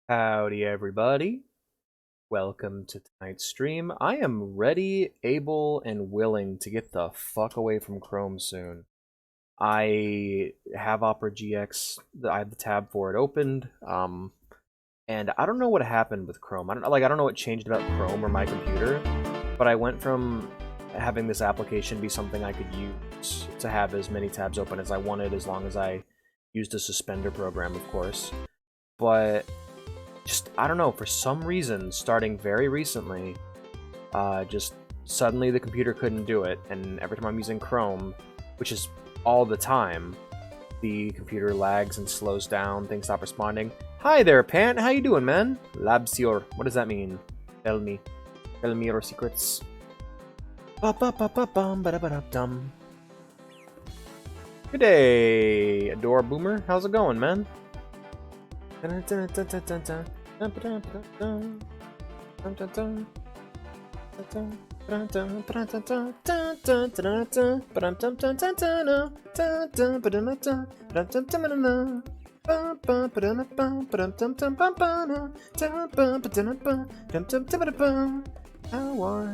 Howdy, everybody. Welcome to tonight's stream. I am ready, able, and willing to get the fuck away from Chrome soon. I have Opera GX, I have the tab for it opened, and I don't know what happened with Chrome. I don't know what changed about Chrome or my computer, but I went from having this application be something I could use to have as many tabs open as I wanted, as long as I used a suspender program, of course. But just, I don't know, for some reason, starting very recently, just suddenly the computer couldn't do it, and every time I'm using Chrome, which is all the time, the computer lags and slows down, things stop responding. Hi there, Pant, how you doing, man? Labsior, what does that mean? Tell me. Tell me your secrets. Ba-ba-ba-ba-bum-ba-da-ba-da-dum. Good day, Adore Boomer. How's it going, man? How are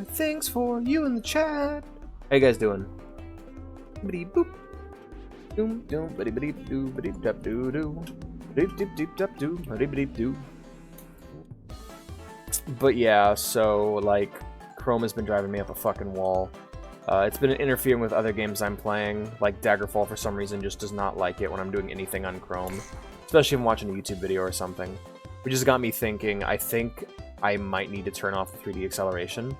things for you in the chat? How you guys doing? Boop. Doom doom bitty bitty doo bitty dub doo doo. But yeah, so like Chrome has been driving me up a fucking wall. It's been interfering with other games I'm playing, like Daggerfall for some reason just does not like it when I'm doing anything on Chrome, especially if I'm watching a YouTube video or something. Which has got me thinking, I think I might need to turn off the 3D acceleration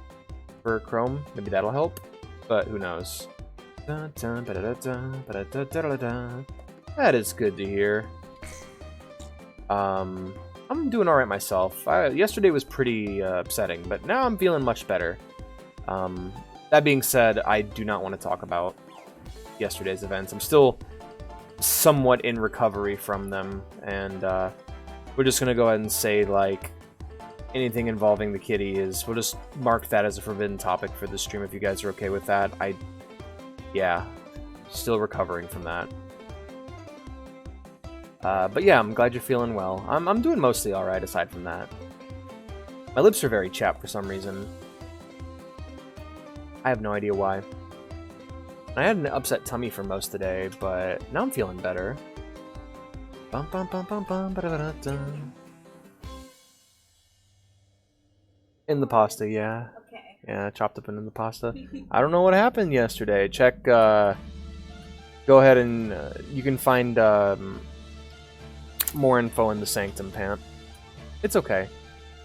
for Chrome. Maybe that'll help, but who knows. That is good to hear. I'm doing alright myself. Yesterday was pretty upsetting, but now I'm feeling much better. That being said, I do not want to talk about yesterday's events. I'm still somewhat in recovery from them, and we're just gonna go ahead and say, like, anything involving the kitty we'll just mark that as a forbidden topic for the stream if you guys are okay with that. Yeah, still recovering from that. But yeah, I'm glad you're feeling well. I'm doing mostly alright aside from that. My lips are very chapped for some reason. I have no idea why. I had an upset tummy for most of the day, but now I'm feeling better. Bum, bum, bum, bum, bum, ba-da-ba-da-dum. In the pasta, yeah. Okay. Yeah, chopped up in the pasta. I don't know what happened yesterday. Check, go ahead and, you can find, more info in the Sanctum, Pant. It's okay.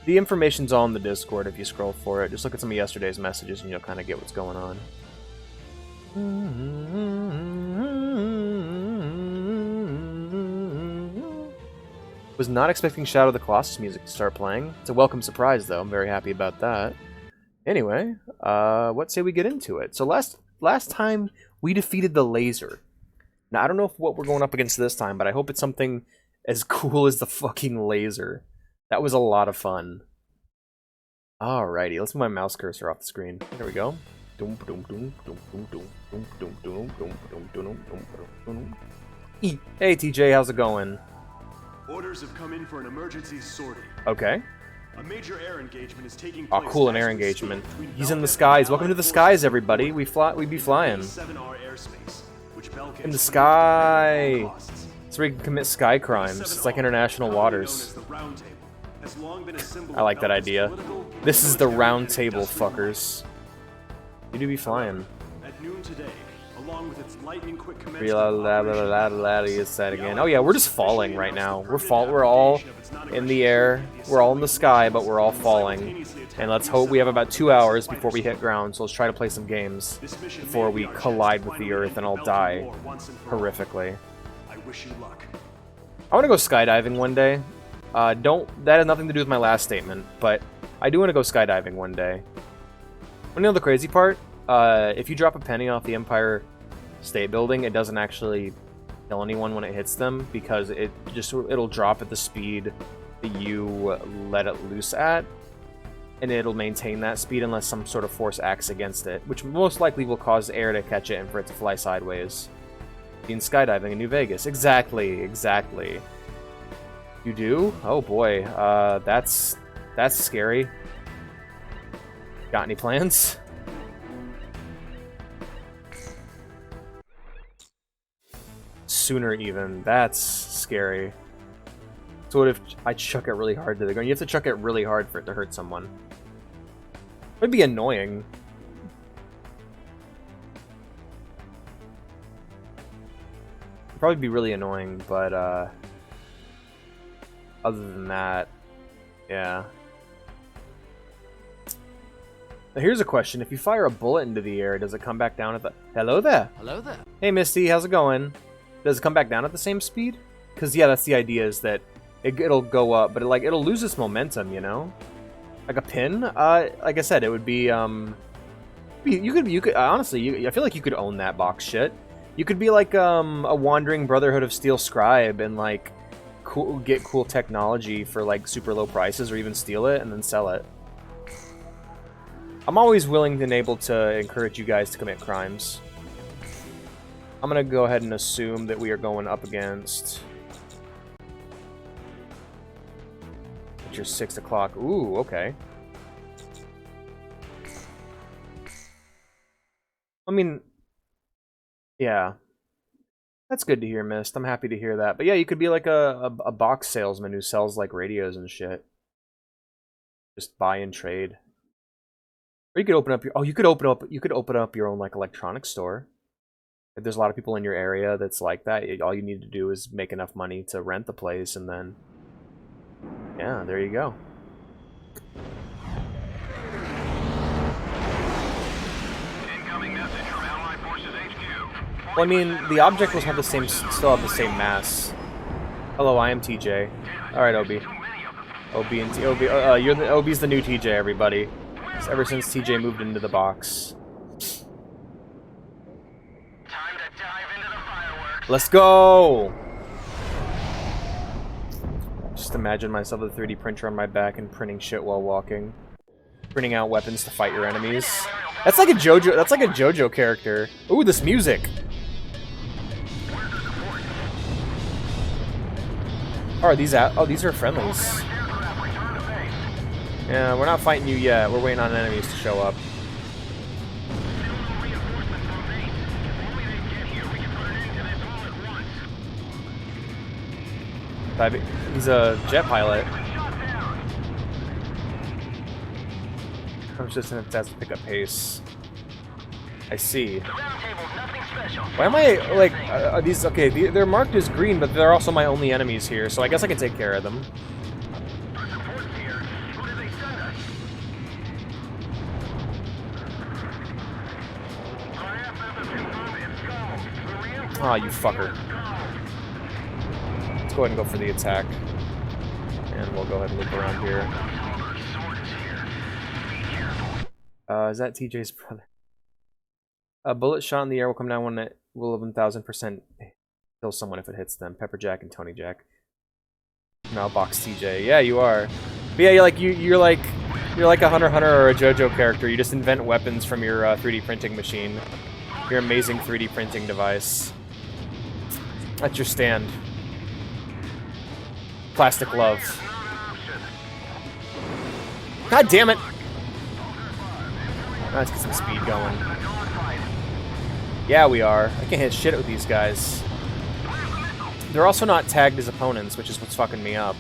The information's all in the Discord if you scroll for it. Just look at some of yesterday's messages and you'll kind of get what's going on. Was not expecting Shadow of the Colossus music to start playing. It's a welcome surprise, though. I'm very happy about that. Anyway, what say we get into it? So last time, we defeated the Laser. Now, I don't know what we're going up against this time, but I hope it's something as cool as the fucking Laser. That was a lot of fun. Alrighty, let's move my mouse cursor off the screen. There we go. Hey TJ, how's it going? Orders have come in for an emergency sortie. Okay. A major air engagement is taking Oh, place. cool, an air engagement. He's in the skies. Welcome to the skies, everybody. We be flying. 7R airspace, which Belkac's In the sky. costs. So we can commit sky crimes. It's like international waters. I like that idea. This is the round table, fuckers. You do be flying. At noon today, along with its lightning-quick Is that again? Oh yeah, we're just falling right now. We're all in the air. We're all in the sky, but we're all falling. And let's hope we have about 2 hours before we hit ground. So let's try to play some games before we collide with the Earth and all die horrifically. I wish you luck. I want to go skydiving one day. That has nothing to do with my last statement, but I do want to go skydiving one day. You know the crazy part? If you drop a penny off the Empire State Building, it doesn't actually kill anyone when it hits them, because it'll drop at the speed that you let it loose at, and it'll maintain that speed unless some sort of force acts against it, which most likely will cause air to catch it and for it to fly sideways. In skydiving in New Vegas. Exactly. You do? Oh boy, that's scary. Got any plans? Sooner even. That's scary. So what if I chuck it really hard to the ground? You have to chuck it really hard for it to hurt someone. It'd be annoying. It'd probably be really annoying, but other than that, yeah. Now here's a question. If you fire a bullet into the air, does it come back down at the... Hello there. Hello there. Hey, Misty. How's it going? Does it come back down at the same speed? Because, yeah, that's the idea, is that it'll go up, but it'll lose its momentum, you know? Like a pin? Like I said, it would be, you could honestly, I feel like you could own that box shit. You could be like, a wandering Brotherhood of Steel scribe and, like, get cool technology for, like, super low prices, or even steal it and then sell it. I'm always willing and able to encourage you guys to commit crimes. I'm gonna go ahead and assume that we are going up against... It's your 6 o'clock. Ooh, okay. I mean... Yeah. That's good to hear, Mist. I'm happy to hear that. But yeah, you could be like a box salesman who sells like radios and shit. Just buy and trade. Or you could open up your... Oh, you could open up your own like electronics store. If there's a lot of people in your area that's like that, all you need to do is make enough money to rent the place, and then... Yeah, there you go. Incoming message from Allied Forces HQ. Well, I mean, the object will have the same, still have the same mass. Hello, I am TJ. Alright, Obi. Obi and Obi. You're the Obi's the new TJ, everybody. It's ever since TJ moved into the box. Time to dive into the fireworks. Let's go! Just imagine myself with a 3D printer on my back and printing shit while walking. Printing out weapons to fight your enemies. That's like a JoJo. That's like a JoJo character. Ooh, this music. Oh, are these out? Oh, these are friendlies. Yeah, we're not fighting you yet. We're waiting on enemies to show up. He's a jet pilot. I'm just gonna have to pick up pace. I see. Why am I, like, are these, okay, they're marked as green, but they're also my only enemies here, so I guess I can take care of them. Aw, you fucker. Let's go ahead and go for the attack. And we'll go ahead and loop around here. Is that TJ's brother? A bullet shot in the air will come down when it will 1000% kill someone if it hits them. Pepperjack and Tony Jack. Mailbox TJ. Yeah, you are. But yeah, you're like a Hunter x Hunter or a JoJo character. You just invent weapons from your 3D printing machine. Your amazing 3D printing device. That's your stand. Plastic love. God damn it! Let's get some speed going. Yeah, we are. I can't hit shit with these guys. They're also not tagged as opponents, which is what's fucking me up.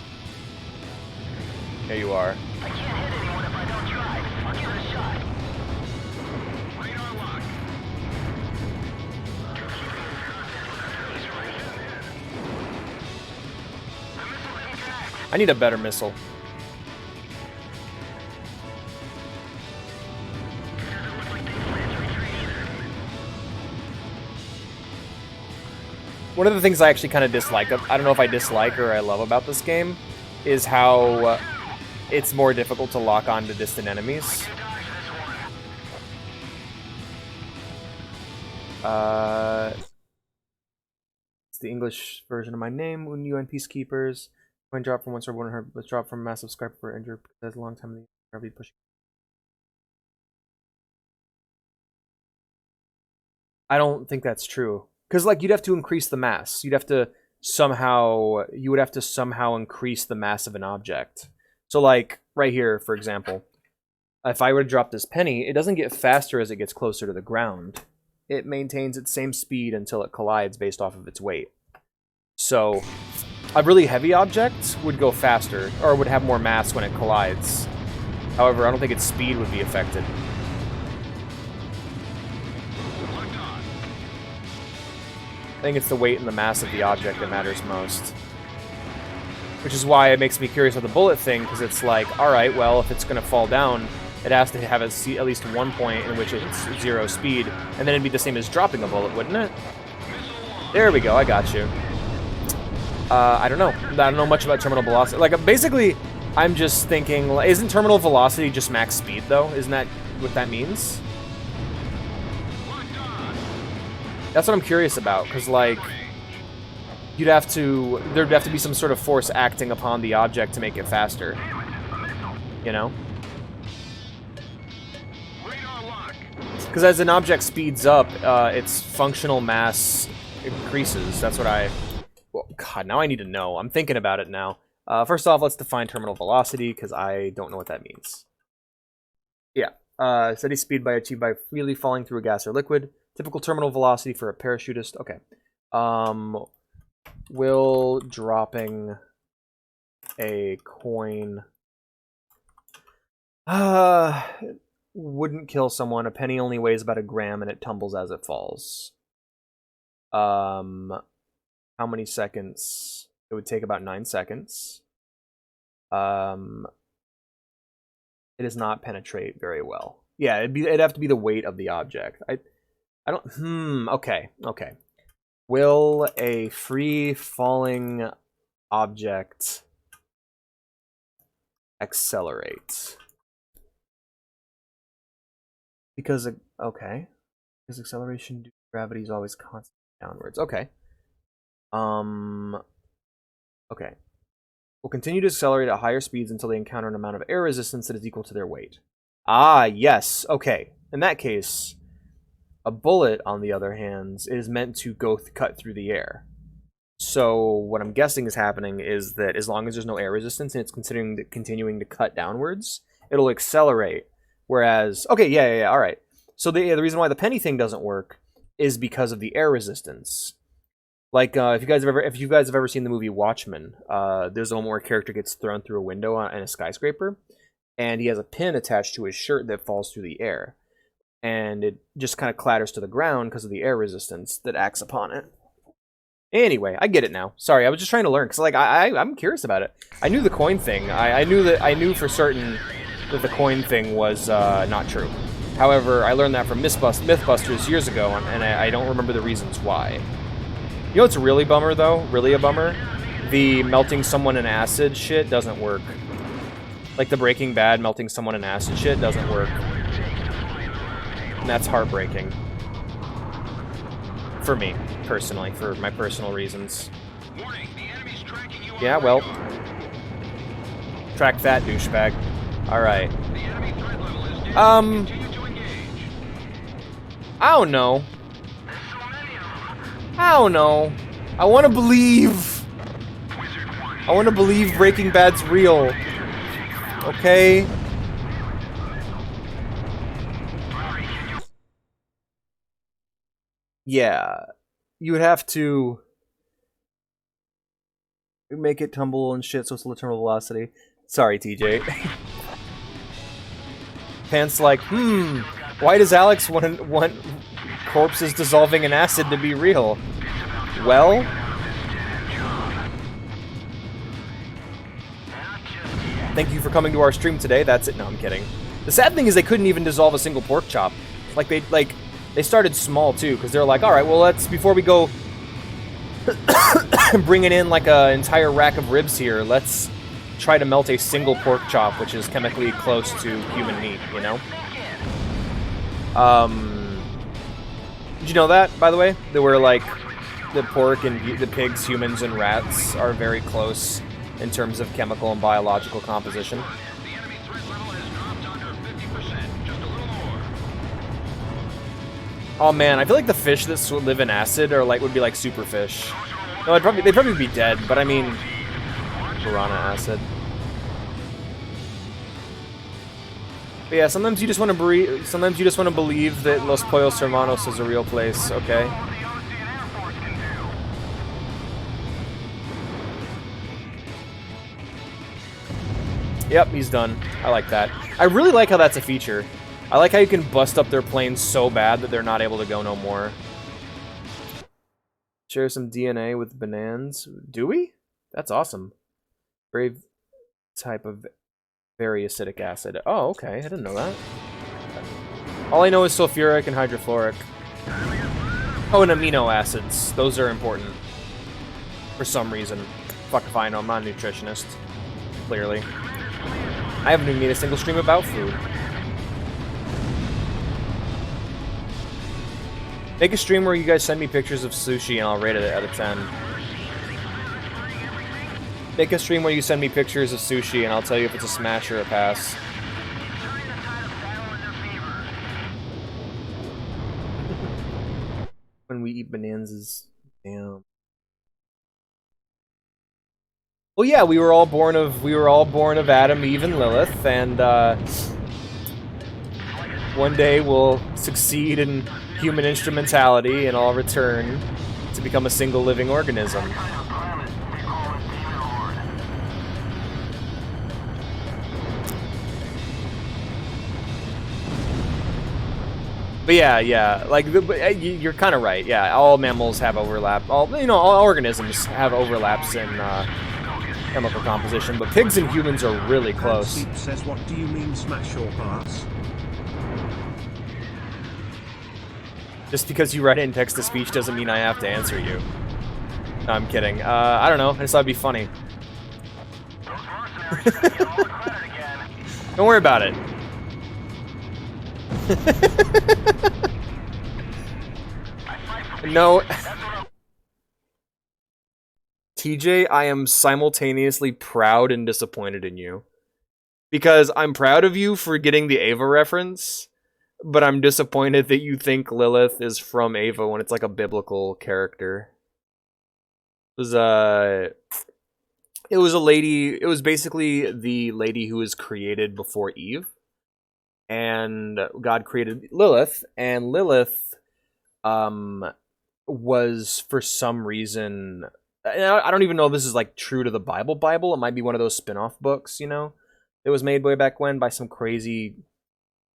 There you are. I can't hit anyone if I don't try. I'll give it a shot. Radar locked. The missile didn't connect. I need a better missile. One of the things I actually kind of dislike, I don't know if I dislike or I love about this game, is how it's more difficult to lock on to distant enemies. It's the English version of my name, UN Peacekeepers. When dropped from one server, 100 was dropped from a massive scribe for injured because that's a long time in the RV pushing. I don't think that's true. Because, like, you'd have to increase the mass. You'd have to somehow you would have to somehow increase the mass of an object. So like right here, for example, if I were to drop this penny, it doesn't get faster as it gets closer to the ground. It maintains its same speed until it collides based off of its weight. So a really heavy object would go faster, or would have more mass when it collides. However, I don't think its speed would be affected. I think it's the weight and the mass of the object that matters most. Which is why it makes me curious with the bullet thing, because it's like, alright, well, if it's going to fall down, it has to have at least one point in which it's 0 speed, and then it'd be the same as dropping a bullet, wouldn't it? There we go, I got you. I don't know. I don't know much about terminal velocity. Like, basically, I'm just thinking, isn't terminal velocity just max speed, though? Isn't that what that means? That's what I'm curious about, because, like, there'd have to be some sort of force acting upon the object to make it faster. You know? Because as an object speeds up, its functional mass increases. That's what I... Well, God, now I need to know. I'm thinking about it now. First off, let's define terminal velocity, because I don't know what that means. Yeah. Steady speed achieved by freely falling through a gas or liquid. Typical terminal velocity for a parachutist. Okay. Will dropping a coin... wouldn't kill someone. A penny only weighs about 1 gram and it tumbles as it falls. How many seconds? It would take about 9 seconds. It does not penetrate very well. Yeah, it'd have to be the weight of the object. I don't... Okay. Will a free falling object accelerate? Because, okay. Because acceleration due to gravity is always constant downwards. Okay. Okay. Will continue to accelerate at higher speeds until they encounter an amount of air resistance that is equal to their weight. Ah, yes. Okay. In that case, a bullet, on the other hand, is meant to cut through the air. So what I'm guessing is happening is that as long as there's no air resistance and it's continuing to cut downwards, it'll accelerate. Whereas, okay, yeah, all right. So the reason why the penny thing doesn't work is because of the air resistance. Like, if you guys have ever seen the movie Watchmen, there's a moment where a character gets thrown through a window in a skyscraper, and he has a pin attached to his shirt that falls through the air, and it just kind of clatters to the ground because of the air resistance that acts upon it. Anyway, I get it now. Sorry, I was just trying to learn because, like, I'm curious about it. I knew the coin thing. I knew for certain that the coin thing was not true. However, I learned that from Mythbusters years ago, and I don't remember the reasons why. You know what's really bummer, though? Really a bummer? The melting someone in acid shit doesn't work. Like the Breaking Bad melting someone in acid shit doesn't work. And that's heartbreaking. For me, personally, for my personal reasons. Yeah, well. Track that, douchebag. Alright. I don't know. I want to believe. I want to believe Breaking Bad's real. Okay? Yeah. You would have to make it tumble and shit so it's low terminal velocity. Sorry, TJ. Pants like, why does Alex want corpses dissolving in acid to be real? Well, thank you for coming to our stream today. That's it. No, I'm kidding. The sad thing is they couldn't even dissolve a single pork chop. They started small too, because they're like, all right, well, before we go bringing in like an entire rack of ribs here, let's try to melt a single pork chop, which is chemically close to human meat, you know? Did you know that, by the way? That we're like, the pork and the pigs, humans, and rats are very close in terms of chemical and biological composition. Oh man, I feel like the fish that live in acid would be like superfish. No, they'd probably be dead, but I mean, piranha acid. But yeah, sometimes you just want to believe that Los Pollos Hermanos is a real place. Okay. Yep, he's done. I like that. I really like how that's a feature. I like how you can bust up their planes so bad that they're not able to go no more. Share some DNA with Bonanza. Do we? That's awesome. Brave type of very acidic acid. Oh, okay. I didn't know that. All I know is sulfuric and hydrofluoric. Oh, and amino acids. Those are important. For some reason. Fuck if I know. I'm not a nutritionist. Clearly. I haven't even made a single stream about food. Make a stream where you guys send me pictures of sushi and I'll rate it out of 10. Make a stream where you send me pictures of sushi and I'll tell you if it's a smash or a pass. When we eat bonanzas. Damn. Well, yeah, we were all born of Adam, Eve, and Lilith, and one day we'll succeed in human instrumentality, and I'll return to become a single living organism. But yeah, like you're kind of right. Yeah, all mammals have overlap. All organisms have overlaps in chemical composition, but pigs and humans are really close. Says, what do you mean smash or pass? Just because you write it in text-to-speech doesn't mean I have to answer you. No, I'm kidding. I don't know. I just thought it'd be funny. Don't worry about it. No. TJ, I am simultaneously proud and disappointed in you. Because I'm proud of you for getting the Ava reference, but I'm disappointed that you think Lilith is from Ava when it's like a biblical character. It was a lady, it was basically the lady who was created before Eve. And God created Lilith, and Lilith was for some reason, I don't even know if this is like true to the Bible. It might be one of those spin-off books, you know? It was made way back when by some crazy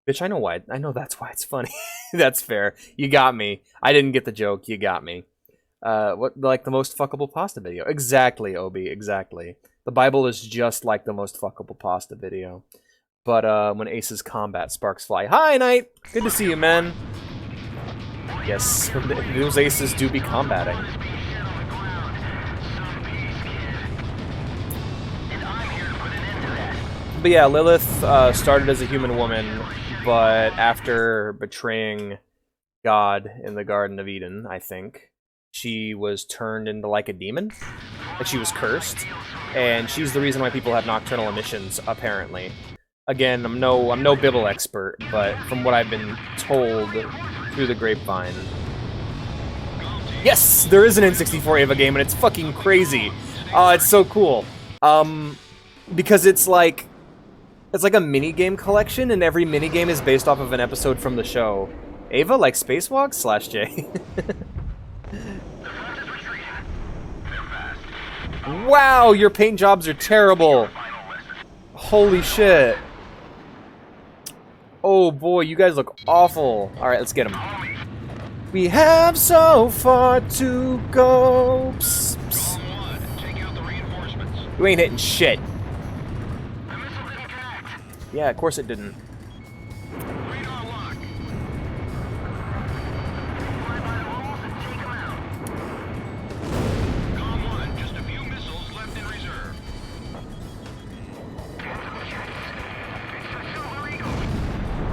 bitch. I know why. I know that's why it's funny. That's fair. You got me. I didn't get the joke. You got me. What, like the most fuckable pasta video? Exactly, Obi. Exactly. The Bible is just like the most fuckable pasta video. But when Ace's combat sparks fly. Hi, Knight! Good to see you, man. Yes, those Aces do be combating. But yeah, Lilith started as a human woman, but after betraying God in the Garden of Eden, I think, she was turned into like a demon. Like she was cursed. And she's the reason why people have nocturnal emissions, apparently. Again, I'm no Bibble expert, but from what I've been told through the grapevine. Yes! There is an N64 Ava game, and it's fucking crazy. It's so cool. Because it's like a mini-game collection, and every mini-game is based off of an episode from the show. Ava, like Spacewalk? /J. Wow, your paint jobs are terrible. Holy shit. Oh boy, you guys look awful. Alright, let's get him. We have so far to go. Psst, psst. You ain't hitting shit. Yeah, of course it didn't.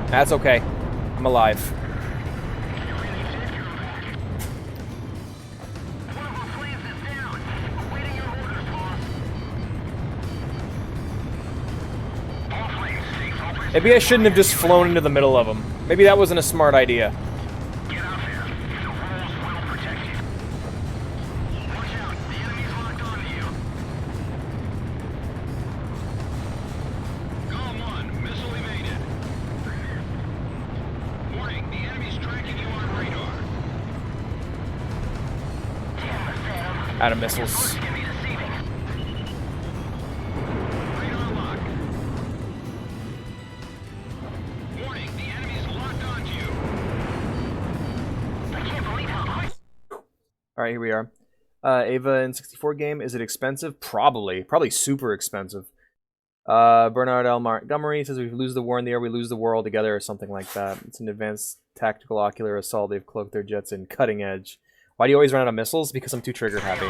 That's okay. I'm alive. Maybe I shouldn't have just flown into the middle of them. Maybe that wasn't a smart idea. Out of missiles. Can be deceiving. Radar lock. Warning, the enemy's locked onto you. I can't believe how quick. Alright, here we are. Ava in 64 game. Is it expensive? Probably. Probably super expensive. Bernard L. Montgomery says, we lose the war in the air, we lose the war altogether, or something like that. It's an advanced tactical ocular assault. They've cloaked their jets in cutting edge. Why do you always run out of missiles? Because I'm too trigger happy.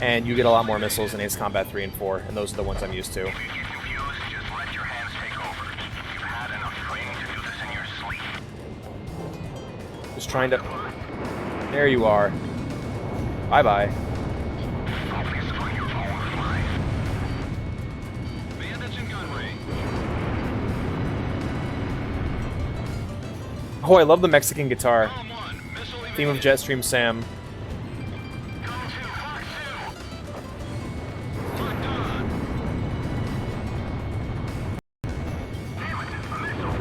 And you get a lot more missiles in Ace Combat 3 and 4, and those are the ones I'm used to. If you get confused, just let your hands take over. You've had enough training to do this in your sleep. Just trying to... There you are. Bye-bye. Focus on your own life. Bandits in gun range. Oh, I love the Mexican guitar. Column 1, missile Theme of Jetstream Sam. Column 2, Fox 2. Locked on. Damn it, a missile.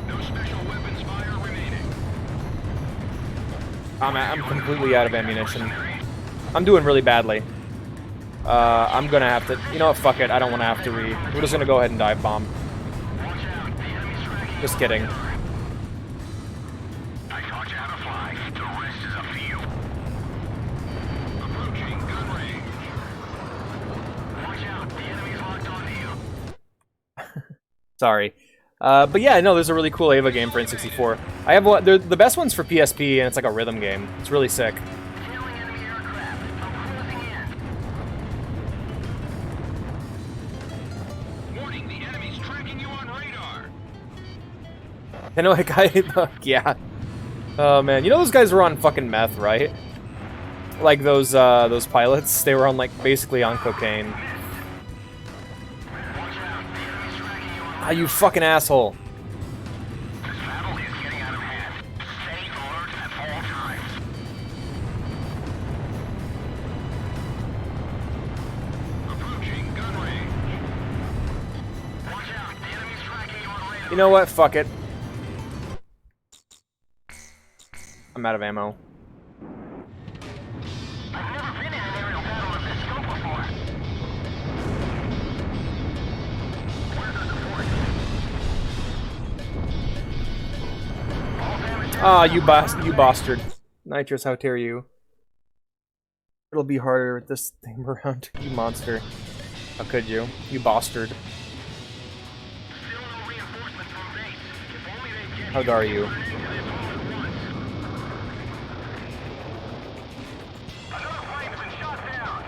No special weapons fire remaining. I'm completely out of ammunition. I'm doing really badly. I'm gonna have to... You know what, fuck it. I don't want to have to We're just gonna go ahead and dive bomb. Watch out, the enemy's tracking. Just kidding. I taught you how to fly. The rest is up to you. Approaching gun range. Watch out, the enemy's locked onto you. Sorry. But yeah, no, there's a really cool Ava game for N64. I have one... They're the best ones for PSP, and it's like a rhythm game. It's really sick. Hailing enemy aircraft. I'm closing in. Warning, the enemy's tracking you on radar. I know, like, yeah. Oh, man. You know those guys were on fucking meth, right? Like, those pilots? They were on, like, basically on cocaine. Watch out, the enemy's tracking you on Ah, you fucking asshole. This battle is getting out of hand. Stay alert at all times. Approaching gun range. Watch out, the enemy's tracking you on radar. You know what? Fuck it. I'm out of ammo. I've never been in an aerial battle of this scope before. Where's the support? All damage. Ah, you bastard. Nitrous, how dare you? It'll be harder with this thing around, you monster. How could you? You bastard. Still no reinforcements from base. If only they get How dare you? into this all at once. Another plane's been shot down.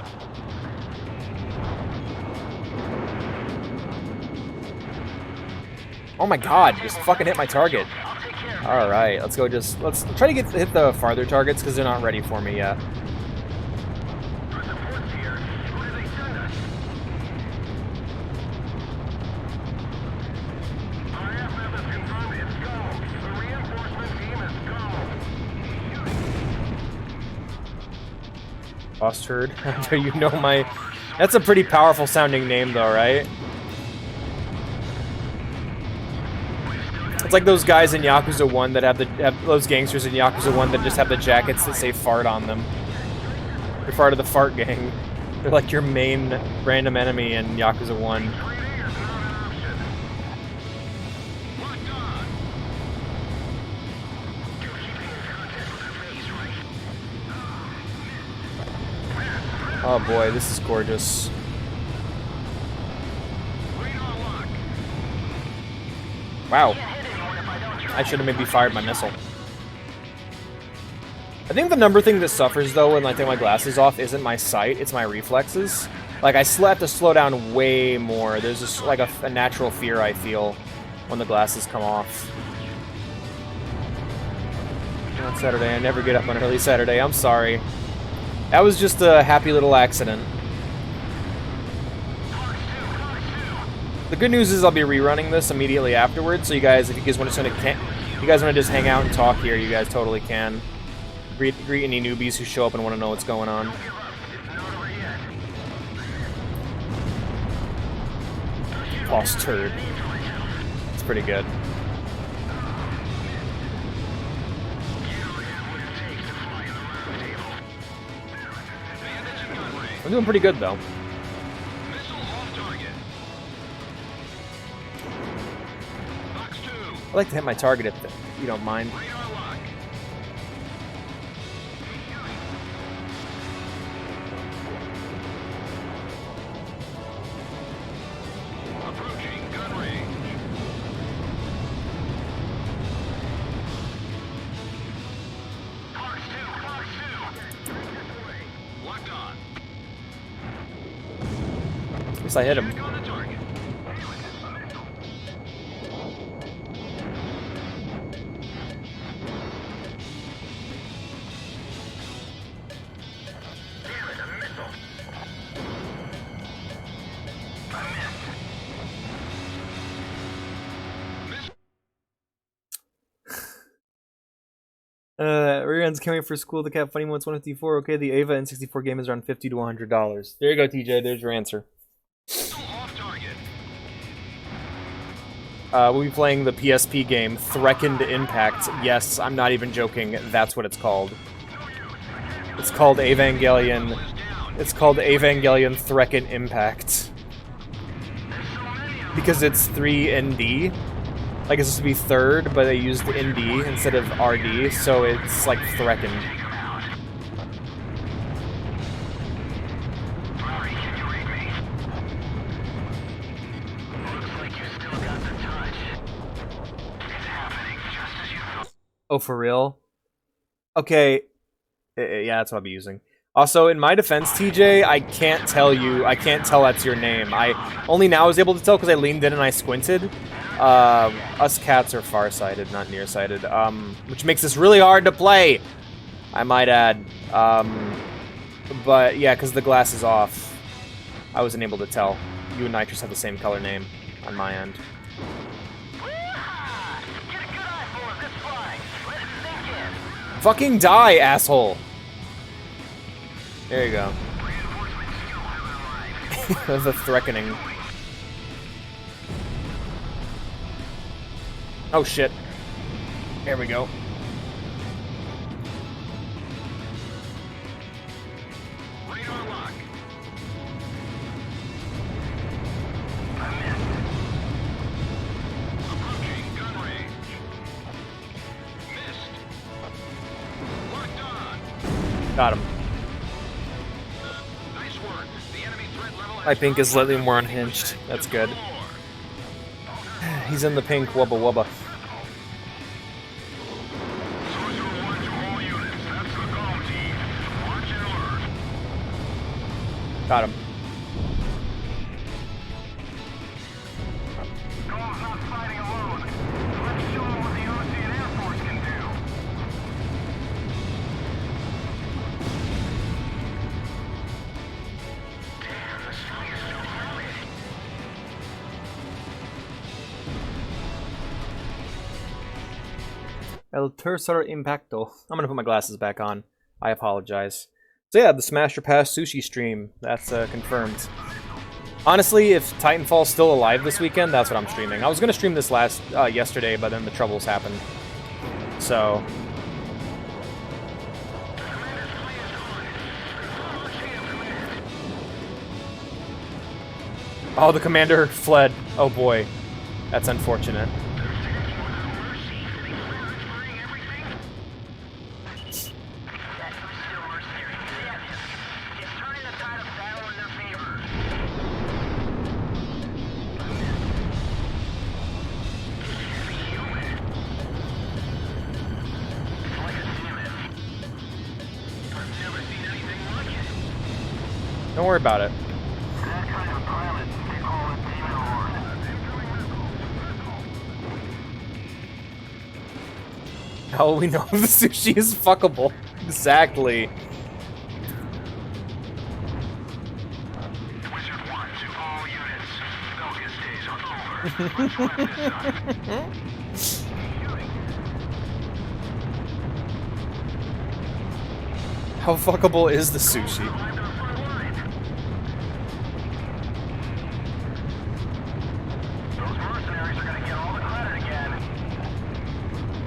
Oh my god, just fucking hit my target. I'll take care of it. Alright, let's try to hit the farther targets because they're not ready for me yet. Our support's here. Who did they send us? RAF methods confirmed it's go. The reinforcement team is go. Bastard. You know my... That's a pretty powerful sounding name though, right? It's like those guys in Yakuza 1 that have those gangsters in Yakuza 1 that just have the jackets that say fart on them. They're part of the fart gang. They're like your main random enemy in Yakuza 1. Clean air is not an option. Locked on. You're keeping in contact with our base, right? Oh boy, this is gorgeous. Radar lock. Wow. Can't hit anyone if I don't try. I should have maybe fired my missile. I think the number thing that suffers though when I take my glasses off isn't my sight, it's my reflexes. Like I have to slow down way more. There's just like a natural fear I feel when the glasses come off. Not Saturday, I never get up on early Saturday, I'm sorry. That was just a happy little accident. The good news is I'll be rerunning this immediately afterwards, so you guys, if you guys want to just hang out and talk here, you guys totally can. Greet any newbies who show up and want to know what's going on. Lost turd. It's pretty good. I'm doing pretty good though. Missile off target. Fox 2. I like to hit my target if you don't mind. Radar lock. Approaching gun range. Fox 2, Fox 2. Locked on. At least I hit him. Check on the target. Damn it, a missile. I missed. Reruns coming for school. The Cat Funny Moments 154. Okay, the Ava N64 game is around $50 to $100. There you go, TJ. There's your answer. Missile off target. We'll be playing the PSP game Threatened Impact. Yes, I'm not even joking. That's what it's called. It's called Evangelion. Is down. It's called Evangelion Threatened Impact. Because it's 3ND. Like, it's supposed to be third, but they used ND instead of RD, so it's like Threatened. Rory, can you read me? Looks like you still got the touch. It's happening just as you thought. Oh, for real? Okay. Yeah, that's what I'll be using. Also, in my defense, TJ, I can't tell that's your name. I only now was able to tell because I leaned in and I squinted. Us cats are farsighted, not nearsighted, which makes this really hard to play, I might add. But yeah, because the glass is off, I wasn't able to tell. You and Nitrous have the same color name on my end. Wee-ha! Get a good eye for this flying. Let it sink in. Fucking die, asshole! There you go. Reinforcements still haven't arrived. The threatening. Oh shit. There we go. Radar lock. I missed. Approaching gun range. Missed. Locked on. Got him. Nice work. The enemy threat level My pink is slightly more unhinged. That's good. He's in the pink wubba wubba. Sorcerer 1 to all units. That's the golem team. Watch and alert. Got him. Golem's not fighting alone. Let's show him what the Ocean Air Force can do. Damn, the song is so loud. El Tercer Impacto. I'm gonna put my glasses back on. I apologize. So yeah, the Smash or Pass sushi stream. That's confirmed. Honestly, if Titanfall's still alive this weekend, that's what I'm streaming. I was gonna stream this yesterday, but then the troubles happened. So. Oh, the commander fled. Oh boy. That's unfortunate. Don't worry about it. How will we know if the sushi is fuckable? Exactly. Wizard 1 to all units. Belgian days are over. Let's wrap this up. How fuckable is the sushi?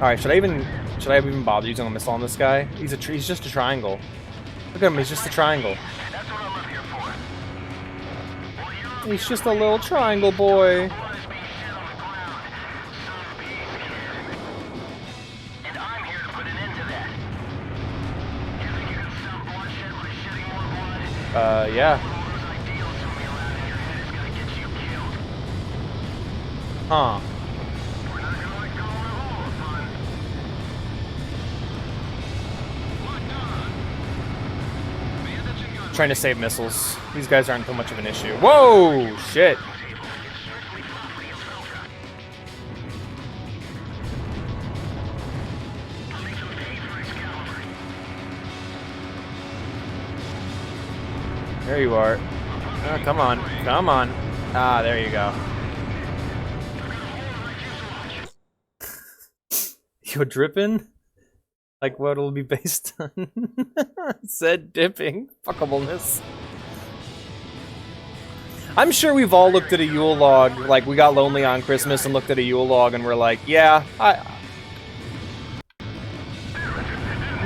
Alright, should I even bother using a missile on this guy? He's just a triangle. Look at him, he's just a triangle. That's what I'm up here for. He's just a little triangle boy. And I'm here to put an end to that. You think you can stop bloodshed by shedding more blood? Yeah. All those ideals from me out of your head is gonna get you killed. Huh. We're not gonna let go of all the fun. Locked on. Bandits and guns. Trying to save missiles. These guys aren't too much of an issue. Whoa! Shit. There you are. Oh, come on. Come on. Ah, there you go. You're dripping? Like what it'll be based on? Said dipping. Fuckableness. I'm sure we've all looked at a Yule log, like we got lonely on Christmas and looked at a Yule log and we're like, yeah, I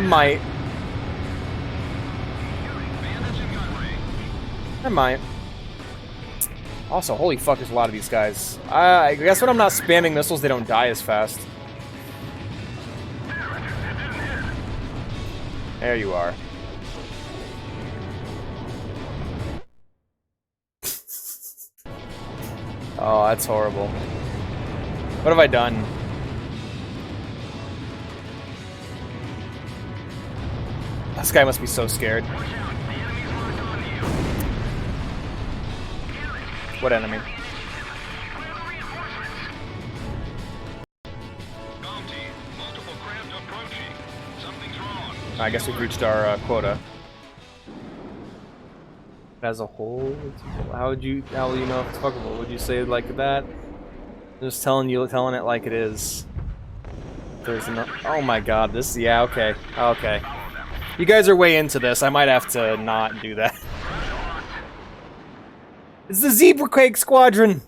might. I might. Also, holy fuck, there's a lot of these guys. I guess when I'm not spamming missiles, they don't die as fast. There you are. Oh, that's horrible. What have I done? This guy must be so scared. What enemy? Bounty. Multiple craft approaching. Something's wrong. I guess we've reached our quota. As a whole, how will you know if it's fuckable? Would you say it like that? Just telling it like it is. There's no. Oh my god, this. Yeah, okay, okay. You guys are way into this. I might have to not do that. It's the Zebra Quake Squadron.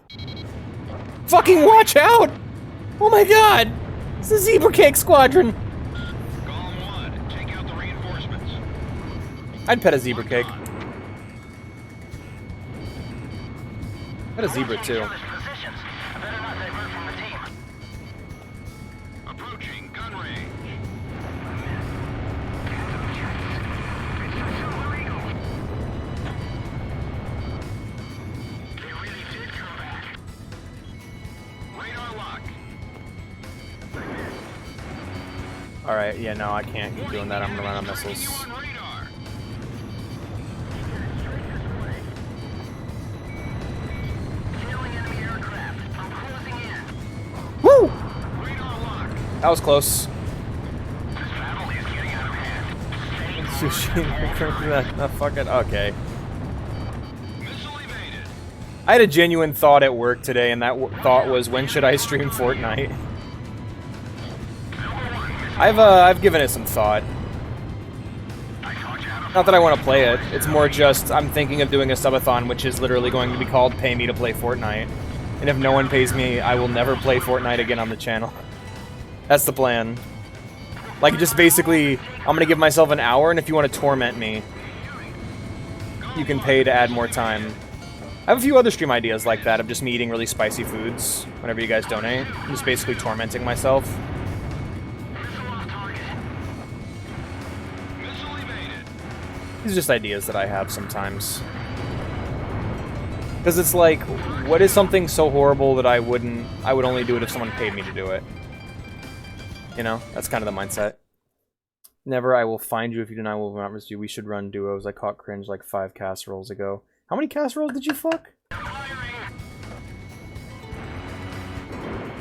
Fucking watch out! Oh my god, it's the Zebra Cake Squadron. Column 1, take out the reinforcements. I'd pet a zebra cake. Pet a zebra too. Positions. I better not divert from the team. Approaching gun range. They really did come back. Radar lock. Alright, yeah, no, I can't keep doing that. I'm gonna run out of missiles. You on radar. Tailing enemy aircraft. I'm closing in. Woo! Radar lock. That was close. This battle is getting out of hand. Sushi. Fuck it. Okay. Missile evaded. I had a genuine thought at work today, and that thought was, when should I stream Fortnite? I've given it some thought. Not that I want to play it. It's more just I'm thinking of doing a subathon, which is literally going to be called "Pay Me to Play Fortnite." And if no one pays me, I will never play Fortnite again on the channel. That's the plan. Like, just basically, I'm gonna give myself an hour, and if you want to torment me, you can pay to add more time. I have a few other stream ideas like that of just me eating really spicy foods whenever you guys donate. I'm just basically tormenting myself. Missile evaded. These are just ideas that I have sometimes. Because it's like, what is something so horrible that I would only do it if someone paid me to do it? You know, that's kind of the mindset. Never, I will find you if you deny will not resist you. We should run duos. I caught cringe like 5 casseroles ago. How many casseroles did you fuck?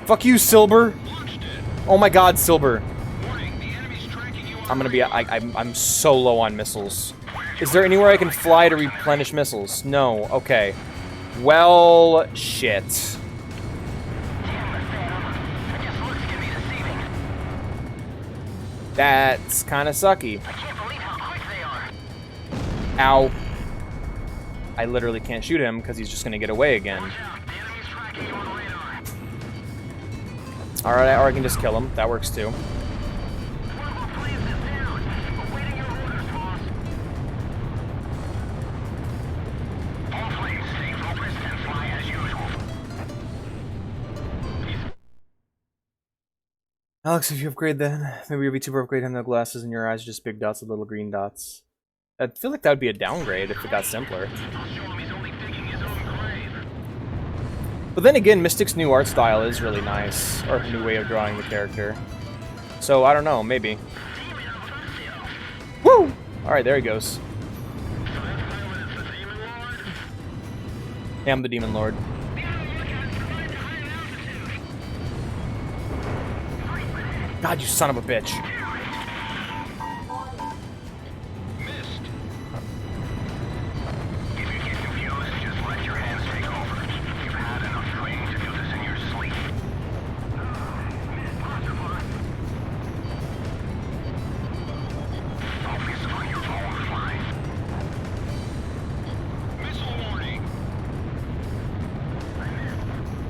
Fuck you, Silber! Oh my god, Silber. Warning, the enemy's tracking you on I'm gonna be, I'm so low on missiles. Is there anywhere I can fly to replenish missiles? No, okay. Well, shit. That's kind of sucky. I can't believe how quick they are. Ow. I literally can't shoot him because he's just gonna get away again. The enemy's tracking you on radar. Alright, or I can just kill him. That works too. Global plans is down. Awaiting your orders, boss. All flames, stay focused and Alex, if you upgrade then, maybe your VTuber upgrade him, no glasses in your eyes, just big dots with little green dots. I feel like that would be a downgrade if it got simpler. I'll show him he's only digging his own grave. But then again, Mystic's new art style is really nice, or new way of drawing the character. So, I don't know, maybe. Woo! Alright, there he goes. Yeah, I'm the Demon Lord. God, you son of a bitch. Missed. If you get confused, just let your hands take over. You've had enough training to do this in your sleep. Focus on your own flight. Missile warning.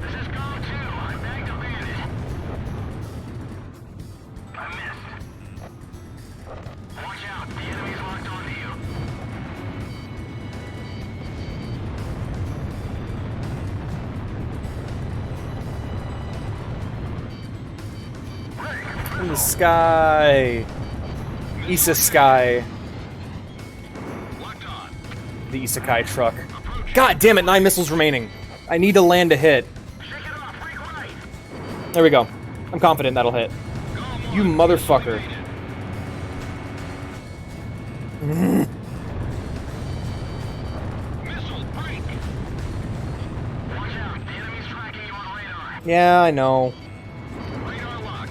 This is Gong 2. I bagged a bandit. I missed. Watch out. The enemy's locked onto you. In the sky. Issa Sky. Locked on. The Isekai truck. God damn it, 9 missiles remaining. I need to land a hit. Shake it off. Break right. There we go. I'm confident that'll hit. You motherfucker. Missile break. Watch out. The enemy's tracking you on radar. Yeah, I know. Radar lock.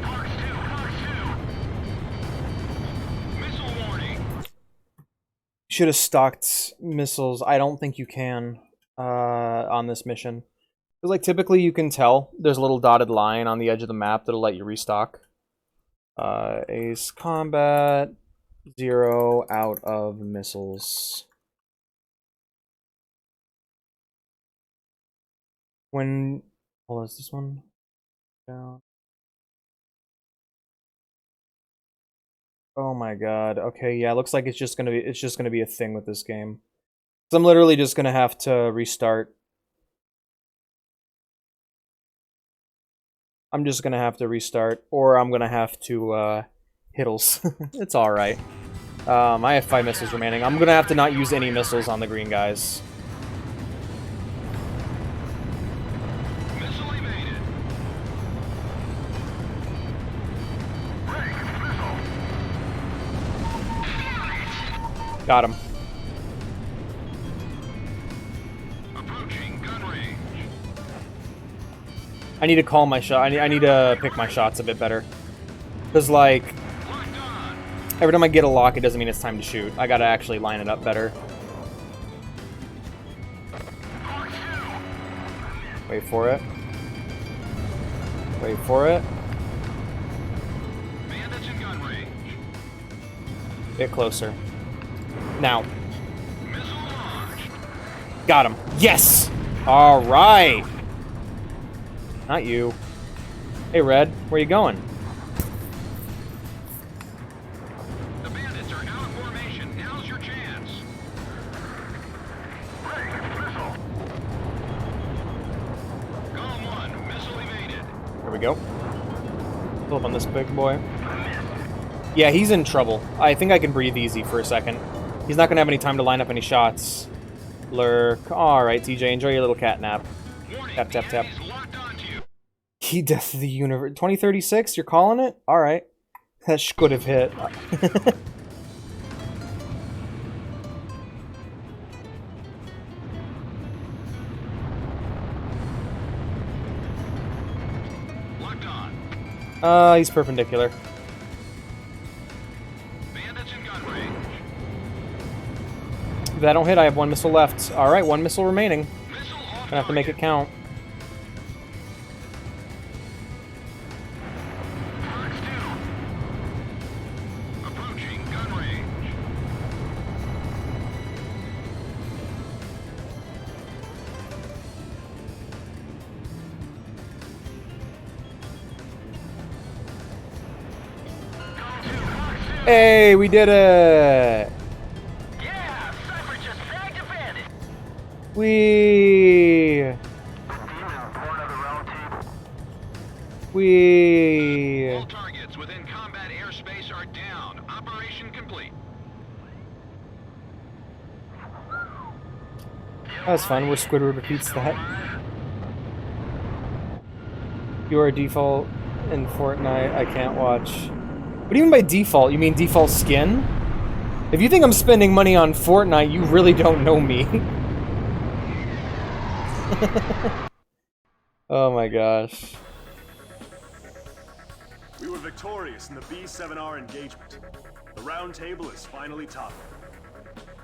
Parks 2. Parks 2. Missile warning. Should have stocked missiles. I don't think you can on this mission. Because, like, typically you can tell there's a little dotted line on the edge of the map that'll let you restock. Ace Combat, 0 out of missiles. When... Hold on, is this one? Down. Oh my god. Okay, yeah, looks like it's just gonna be a thing with this game. So I'm literally just gonna have to restart. I'm just gonna have to restart, or I'm gonna have to hiddles. It's alright. I have 5 missiles remaining. I'm gonna have to not use any missiles on the green guys. Missile evaded. Got him. Approaching gun range. I need to call my shot. I need to pick my shots a bit better. Because, like, Locked on. every time I get a lock, it doesn't mean it's time to shoot. I gotta actually line it up better. Parks 2. Wait for it. Wait for it. Bandits in gun range. Get closer. Now. Missile launched. Got him. Yes! Alright! Not you. Hey, Red. Where you going? The bandits are out of formation. Now's your chance. Missile. Gone 1. Missile evaded. There we go. Pull up on this big boy. Yeah, he's in trouble. I think I can breathe easy for a second. He's not gonna have any time to line up any shots. Lurk. Alright, TJ, enjoy your little cat nap. Warning. Tap, tap, the tap. enemy's locked onto you. Key Death of the Universe. 2036? You're calling it? Alright. That should have hit. Locked on. He's perpendicular. Bandits in gun range. If that don't hit, I have 1 missile left. Alright, 1 missile remaining. Missile off Gonna have to make it count. Parks 2. Approaching gun range. Hey, we did it! Yeah, Cypher just bagged a bandit. We. We. All targets within combat airspace are down. Operation complete. That was fun, where Squidward repeats that. You are default in Fortnite, I can't watch. What do you mean by default? You mean default skin? If you think I'm spending money on Fortnite, you really don't know me. Oh my gosh. We were victorious in the B7R engagement. The round table is finally toppled.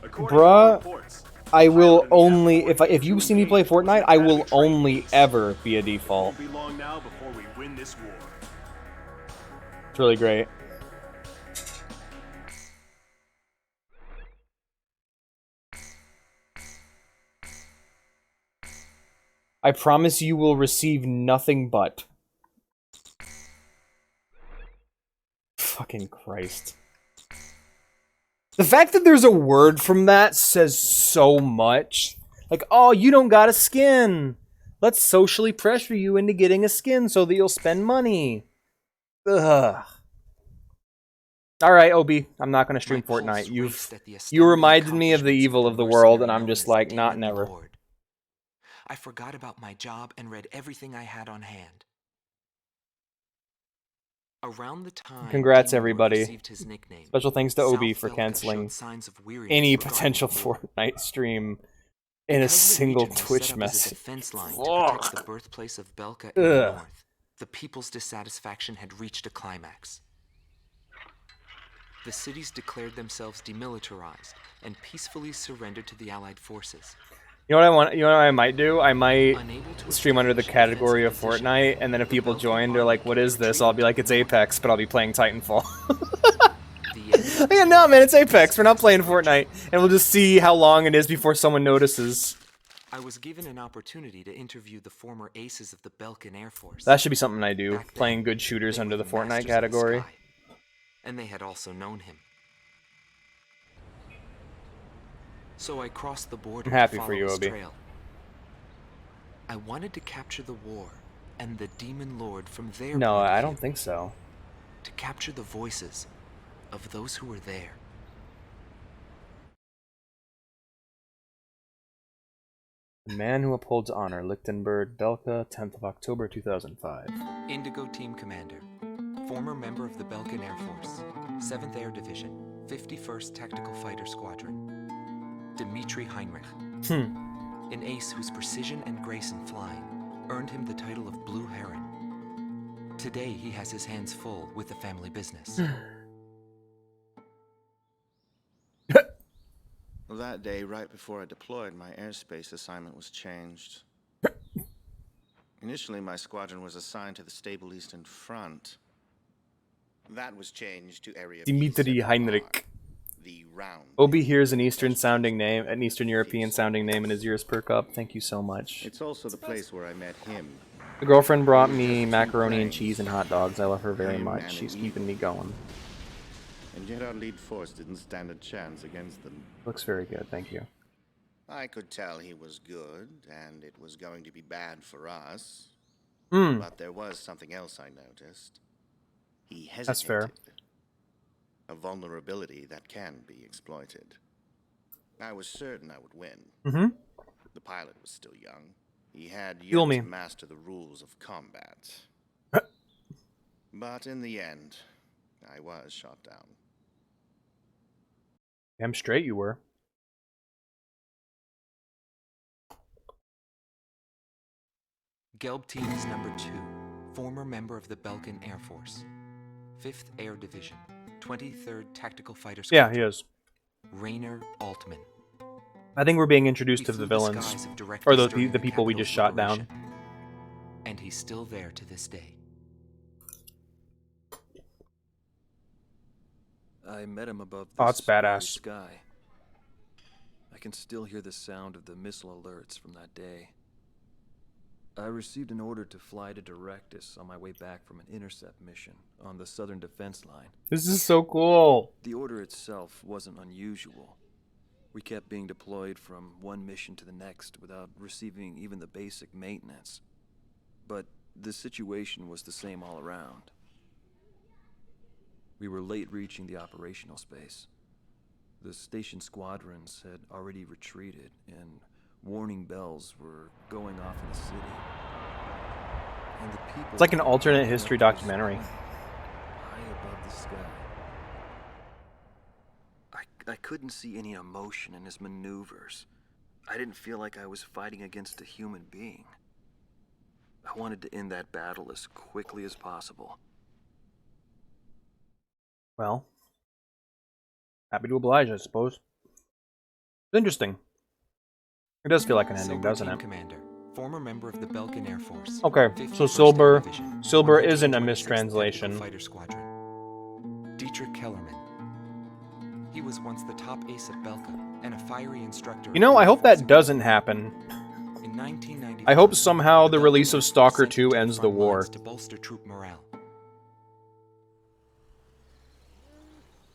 According to Bruh, reports, I will pilot in the only, F-4 if you see me play Fortnite, I will only ever be a default. Won't be long now before we win this war. It's really great. I promise you will receive nothing but. Fucking Christ. The fact that there's a word from that says so much. Like, oh, you don't got a skin. Let's socially pressure you into getting a skin so that you'll spend money. Ugh. Alright, Obi, I'm not gonna stream Fortnite. You reminded me of the evil of the world, and I'm just like, not never. I forgot about my job and read everything I had on hand. Around the time Congrats, Demon Lord everybody. received his nickname, Special thanks to Obi South for Velka canceling showed signs of weariness any regarding potential the war. Fortnite stream in a Because the single region was Twitch set up as a message. defense line to protect the birthplace of Belka in the north, the people's dissatisfaction had reached a climax. The cities declared themselves demilitarized and peacefully surrendered to the Allied forces. You know what I want? You know what I might do? I might Unable to stream under the establish a category of defensive position, Fortnite, and then if the people Belkan join, they're army like, "What could is this?" retreat I'll be like, "It's north. Apex," but I'll be playing Titanfall. The Yeah, no, man, it's Apex. We're not playing Fortnite, and we'll just see how long it is before someone notices. I was given an opportunity to interview the former aces of the Belkan Air Force. That should be something I do. Back then, Playing good shooters they under were the Fortnite masters of the category. sky, and they had also known him. So I crossed the border I'm happy to for follow you, his Obi. trail. I wanted to capture the war and the Demon Lord from their No, point of I view, don't think so. to capture the voices of those who were there. The Man Who Upholds Honor, Lichtenberg, Belka, 10th of October, 2005. Indigo Team Commander, former member of the Belkan Air Force, 7th Air Division, 51st Tactical Fighter Squadron, Dmitri Heinrich. An ace whose precision and grace in flying earned him the title of Blue Heron. Today he has his hands full with the family business. Well, that day, right before I deployed, my airspace assignment was changed. Initially, my squadron was assigned to the stable Eastern Front. That was changed to Area Dmitri B7R, Heinrich. the round. Obi hears an Eastern sounding name, an Eastern European sounding name, and his ears perk up. Thank you so much. It's also the place where I met him. The girlfriend brought me macaroni and cheese and hot dogs. I love her very much. She's keeping me going. And yet our lead force didn't stand a chance against them. Looks very good, thank you. I could tell he was good, and it was going to be bad for us. But there was something else I noticed. He hesitated. That's fair. A vulnerability that can be exploited. I was certain I would win. The pilot was still young. He had Fuel yet me. to master the rules of combat. But in the end, I was shot down. Damn straight you were. Gelb Team is number 2, former member of the Belkan Air Force, 5th Air Division, 23rd Tactical Fighter Yeah, Squadron. he is. Rainer Altman. I think we're being introduced He to flew the villains. skies of direct Or east the during people we just capital's shot down. liberation. And he's still there to this day. I met him above Oh, this it's very badass. sky. I can still hear the sound of the missile alerts from that day. I received an order to fly to Directus on my way back from an intercept mission on the southern defense line. This is so cool. The order itself wasn't unusual. We kept being deployed from one mission to the next without receiving even the basic maintenance. But the situation was the same all around. We were late reaching the operational space. The station squadrons had already retreated, and warning bells were going off in the city. And the people It's like an alternate history documentary. high above the sky. I couldn't see any emotion in his maneuvers. I didn't feel like I was fighting against a human being. I wanted to end that battle as quickly as possible. Well, happy to oblige, I suppose. It's interesting. It does feel like an ending, Silber doesn't Team it? Commander, former member of the Belkin Air Force. Okay, 51st so Air Silber Division, isn't a 126th mistranslation. Tactical Fighter Squadron. Dietrich Kellerman. He was once the top ace at Belka and a fiery instructor. You know, I hope that doesn't happen. In 1995, I hope somehow the release of Belkin Stalker was sent 2 to ends the front war. lines to bolster troop morale.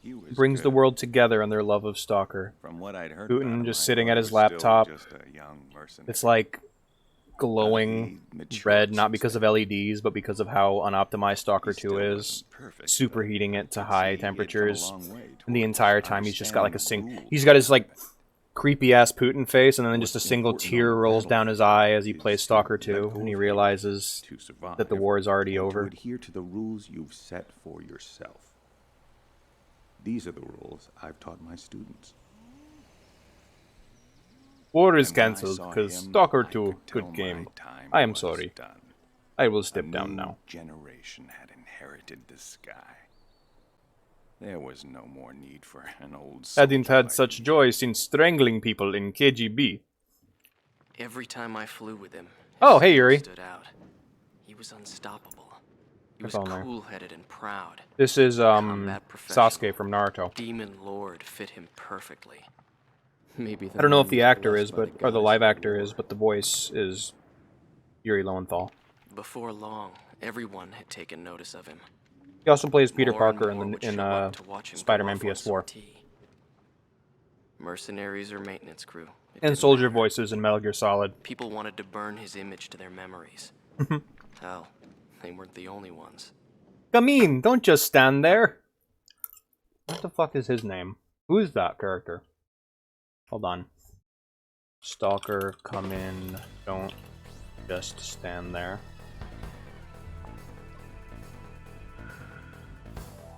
He was Brings the good. world together in their love of Stalker. From what I'd heard Putin about him, just I sitting thought at he his was still laptop. just a young mercenary. It's like glowing He matured red, not since because of then. LEDs, but because of how unoptimized Stalker He 2 still is. wasn't perfect, Superheating but it to I could high see he'd come a temperatures. long way And the towards entire time he's just got like a understanding the he's rules got his of like combat. creepy ass Putin face, and then just a What's single important tear on the rolls down his eye as he battlefield plays is to Stalker let 2, go and he of realizes to survive that the war is already and over. to adhere to the rules you've set for yourself. These are the rules I've taught my students. War is And when I cancelled saw because him, Stalker I 2, could tell good my game. time I am was sorry. done. I will A step down new now. generation had inherited the sky. There was no more need for an old Hadn't soldier had like such me. joy since strangling people in KGB. Every time I flew with him, Oh, his hey, skill Yuri. stood out. He was unstoppable. He was If only. cool-headed and proud. This is Combat professional. Sasuke from Naruto. Demon Lord fit him perfectly. Maybe I don't know if the actor is, but or the live actor is, but the voice is Yuri Lowenthal. Before long, everyone had taken notice of him. He also plays Peter More and Parker more in would the show up to watch him go Spider-Man off on PS4, sortie. Mercenaries or maintenance crew. it and didn't soldier matter. voices in Metal Gear Solid. People wanted to burn his image to their memories. Hell, they weren't the only ones. Come in, don't just stand there. What the fuck is his name? Who is that character? Hold on. Stalker, come in, don't just stand there.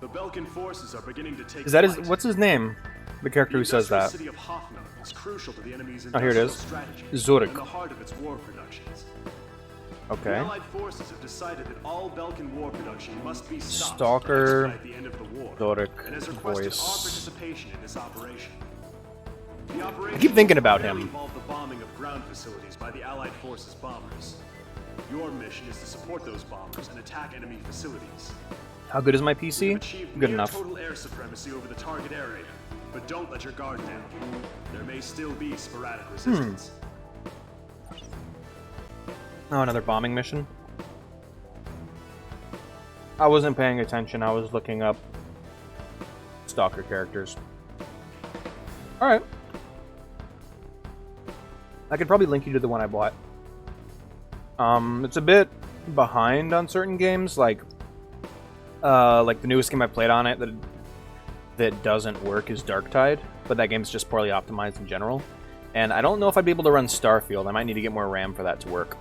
The Belkan forces are beginning to take Is that his? flight. What's his name? The character who The says industrial that. city of Hoffman is crucial to the enemy's Oh, here it is. industrial strategy Zurich. and the heart of its war productions. The Okay. Allied forces have decided that all Belkan war production must be stopped Stalker, to expedite the end of the war, Zurich and has requested our voice. participation in this operation. The operation I keep thinking about primarily him. involved the bombing of ground facilities by the Allied forces bombers. Your mission is to support those bombers and attack enemy facilities. How good is my You've PC? achieved Good near enough. total air supremacy over the target area, but don't let your guard down. There may still be sporadic resistance. Oh, another bombing mission? I wasn't paying attention. I was looking up Stalker characters. Alright. I could probably link you to the one I bought. It's a bit behind on certain games, like the newest game I played on it that doesn't work is Darktide, but that game's just poorly optimized in general. And I don't know if I'd be able to run Starfield. I might need to get more RAM for that to work.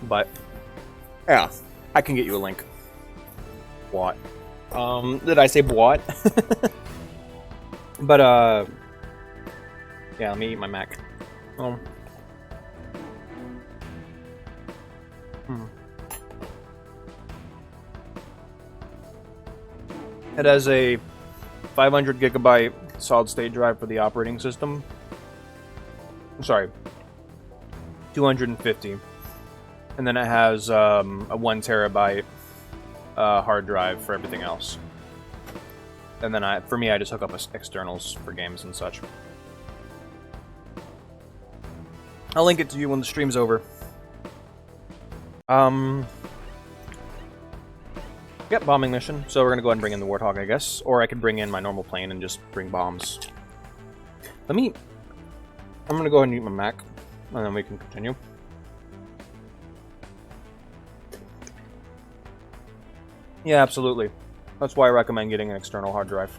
But yeah, I can get you a link. What? Did I say what? But yeah, let me eat my Mac. It has a 500 gigabyte solid state drive for the operating system. I'm sorry, 250. And then it has a 1 terabyte hard drive for everything else. And then for me, I just hook up externals for games and such. I'll link it to you when the stream's over. Yep, bombing mission. So we're gonna go ahead and bring in the Warthog, I guess. Or I could bring in my normal plane and just bring bombs. I'm gonna go ahead and eat my Mac, and then we can continue. Yeah, absolutely. That's why I recommend getting an external hard drive.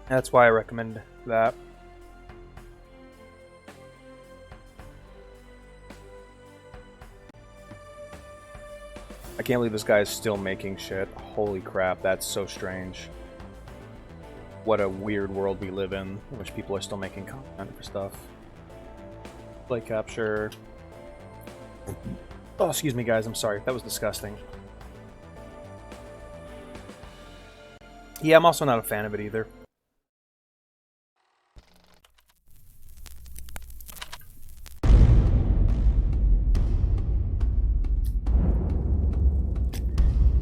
That's why I recommend that. I can't believe this guy is still making shit. Holy crap, that's so strange. What a weird world we live in which people are still making content for stuff. Play capture. Oh, excuse me, guys. I'm sorry. That was disgusting. Yeah, I'm also not a fan of it either.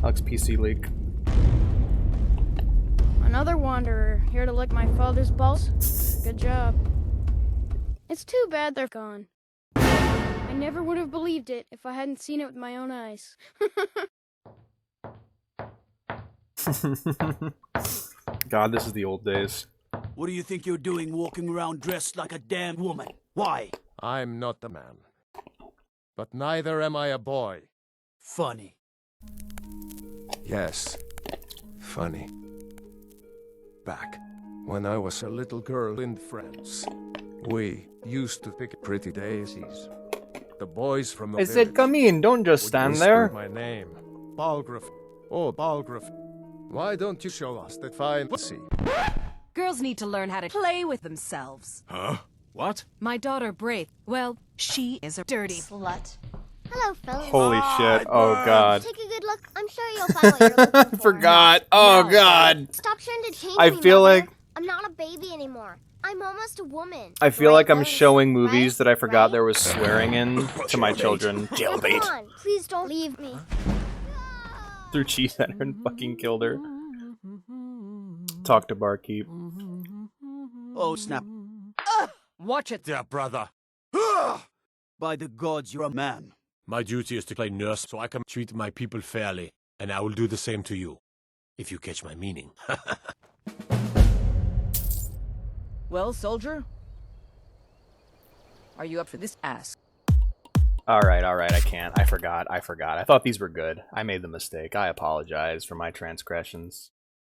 Alex PC leak. Another wanderer, here to lick my father's balls? Good job. It's too bad they're gone. I never would have believed it if I hadn't seen it with my own eyes. God, this is the old days. What do you think you're doing walking around dressed like a damn woman? Why? I'm not a man. But neither am I a boy. Funny. Yes, funny. Back when I was a little girl in France, we used to pick pretty daisies. The boys from the I said, come in, don't just stand whisper there. my name, Balgraf. Oh, Balgraf. Why don't you show us that fine pussy? Girls need to learn how to play with themselves. Huh? What? My daughter, Braith, well, she is a dirty slut. Hello, fellas. Holy shit, oh god. Take a good look. I'm sure you'll find what you're looking for. Forgot. Oh god. Stop trying to change I me, feel Mother. like I'm not a baby anymore. I'm almost a woman. I feel like I'm Rose, showing movies right? that I forgot there was swearing in to my children. Come on, please don't leave me. Threw cheese at her and fucking killed her. Talk to barkeep. Oh, snap. Watch it. Dear brother. By the gods, you're a man. My duty is to play nurse so I can treat my people fairly, and I will do the same to you, if you catch my meaning. Well, soldier? Are you up for this ass? Alright, I can't. I forgot. I thought these were good. I made the mistake. I apologize for my transgressions.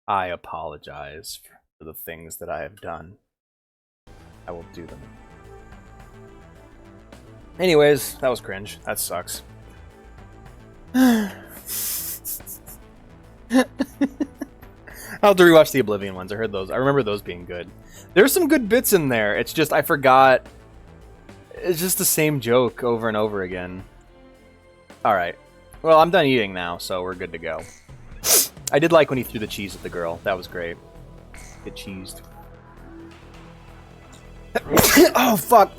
I apologize for the things that I have done. I will do them. Anyways, that was cringe. That sucks. I'll have to rewatch the Oblivion ones. I heard those. I remember those being good. There's some good bits in there. It's just I forgot. It's just the same joke over and over again. Alright. Well, I'm done eating now, so we're good to go. I did like when he threw the cheese at the girl. That was great. Get cheesed. Oh, fuck.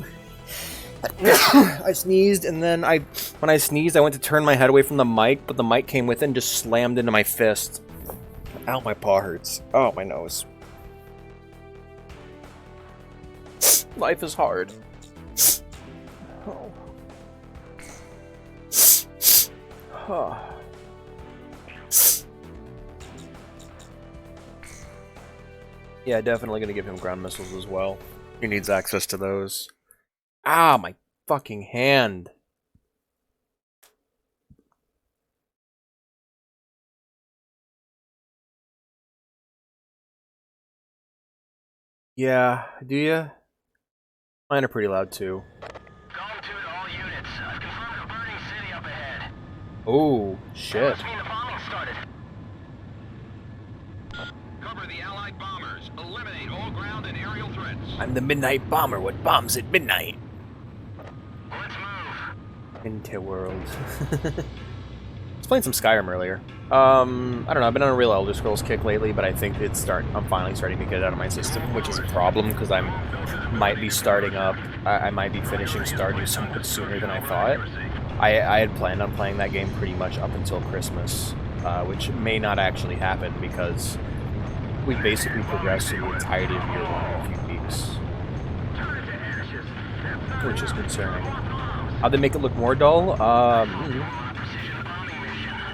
I sneezed, and then when I sneezed, I went to turn my head away from the mic, but the mic came with it and just slammed into my fist. Ow, my paw hurts. Oh, my nose. Life is hard. Oh. Yeah, definitely gonna give him ground missiles as well. He needs access to those. Ah, my fucking hand. Yeah, do ya? Mine are pretty loud too. All units. I've confirmed a burning city up ahead. Oh, shit. That must mean the bombing started. Cover the Allied bombers. Eliminate all ground and aerial threats. I'm the Midnight Bomber. What bombs at midnight? Let's move. Interworld. I was playing some Skyrim earlier. I don't know, I've been on a real Elder Scrolls kick lately, but I think I'm finally starting to get it out of my system, which is a problem, because I might be starting up, I might be finishing Stardew somewhat sooner than I thought. I had planned on playing that game pretty much up until Christmas, which may not actually happen, because we basically progressed through the entirety of year one in a few weeks. Which is concerning. How'd they make it look more dull?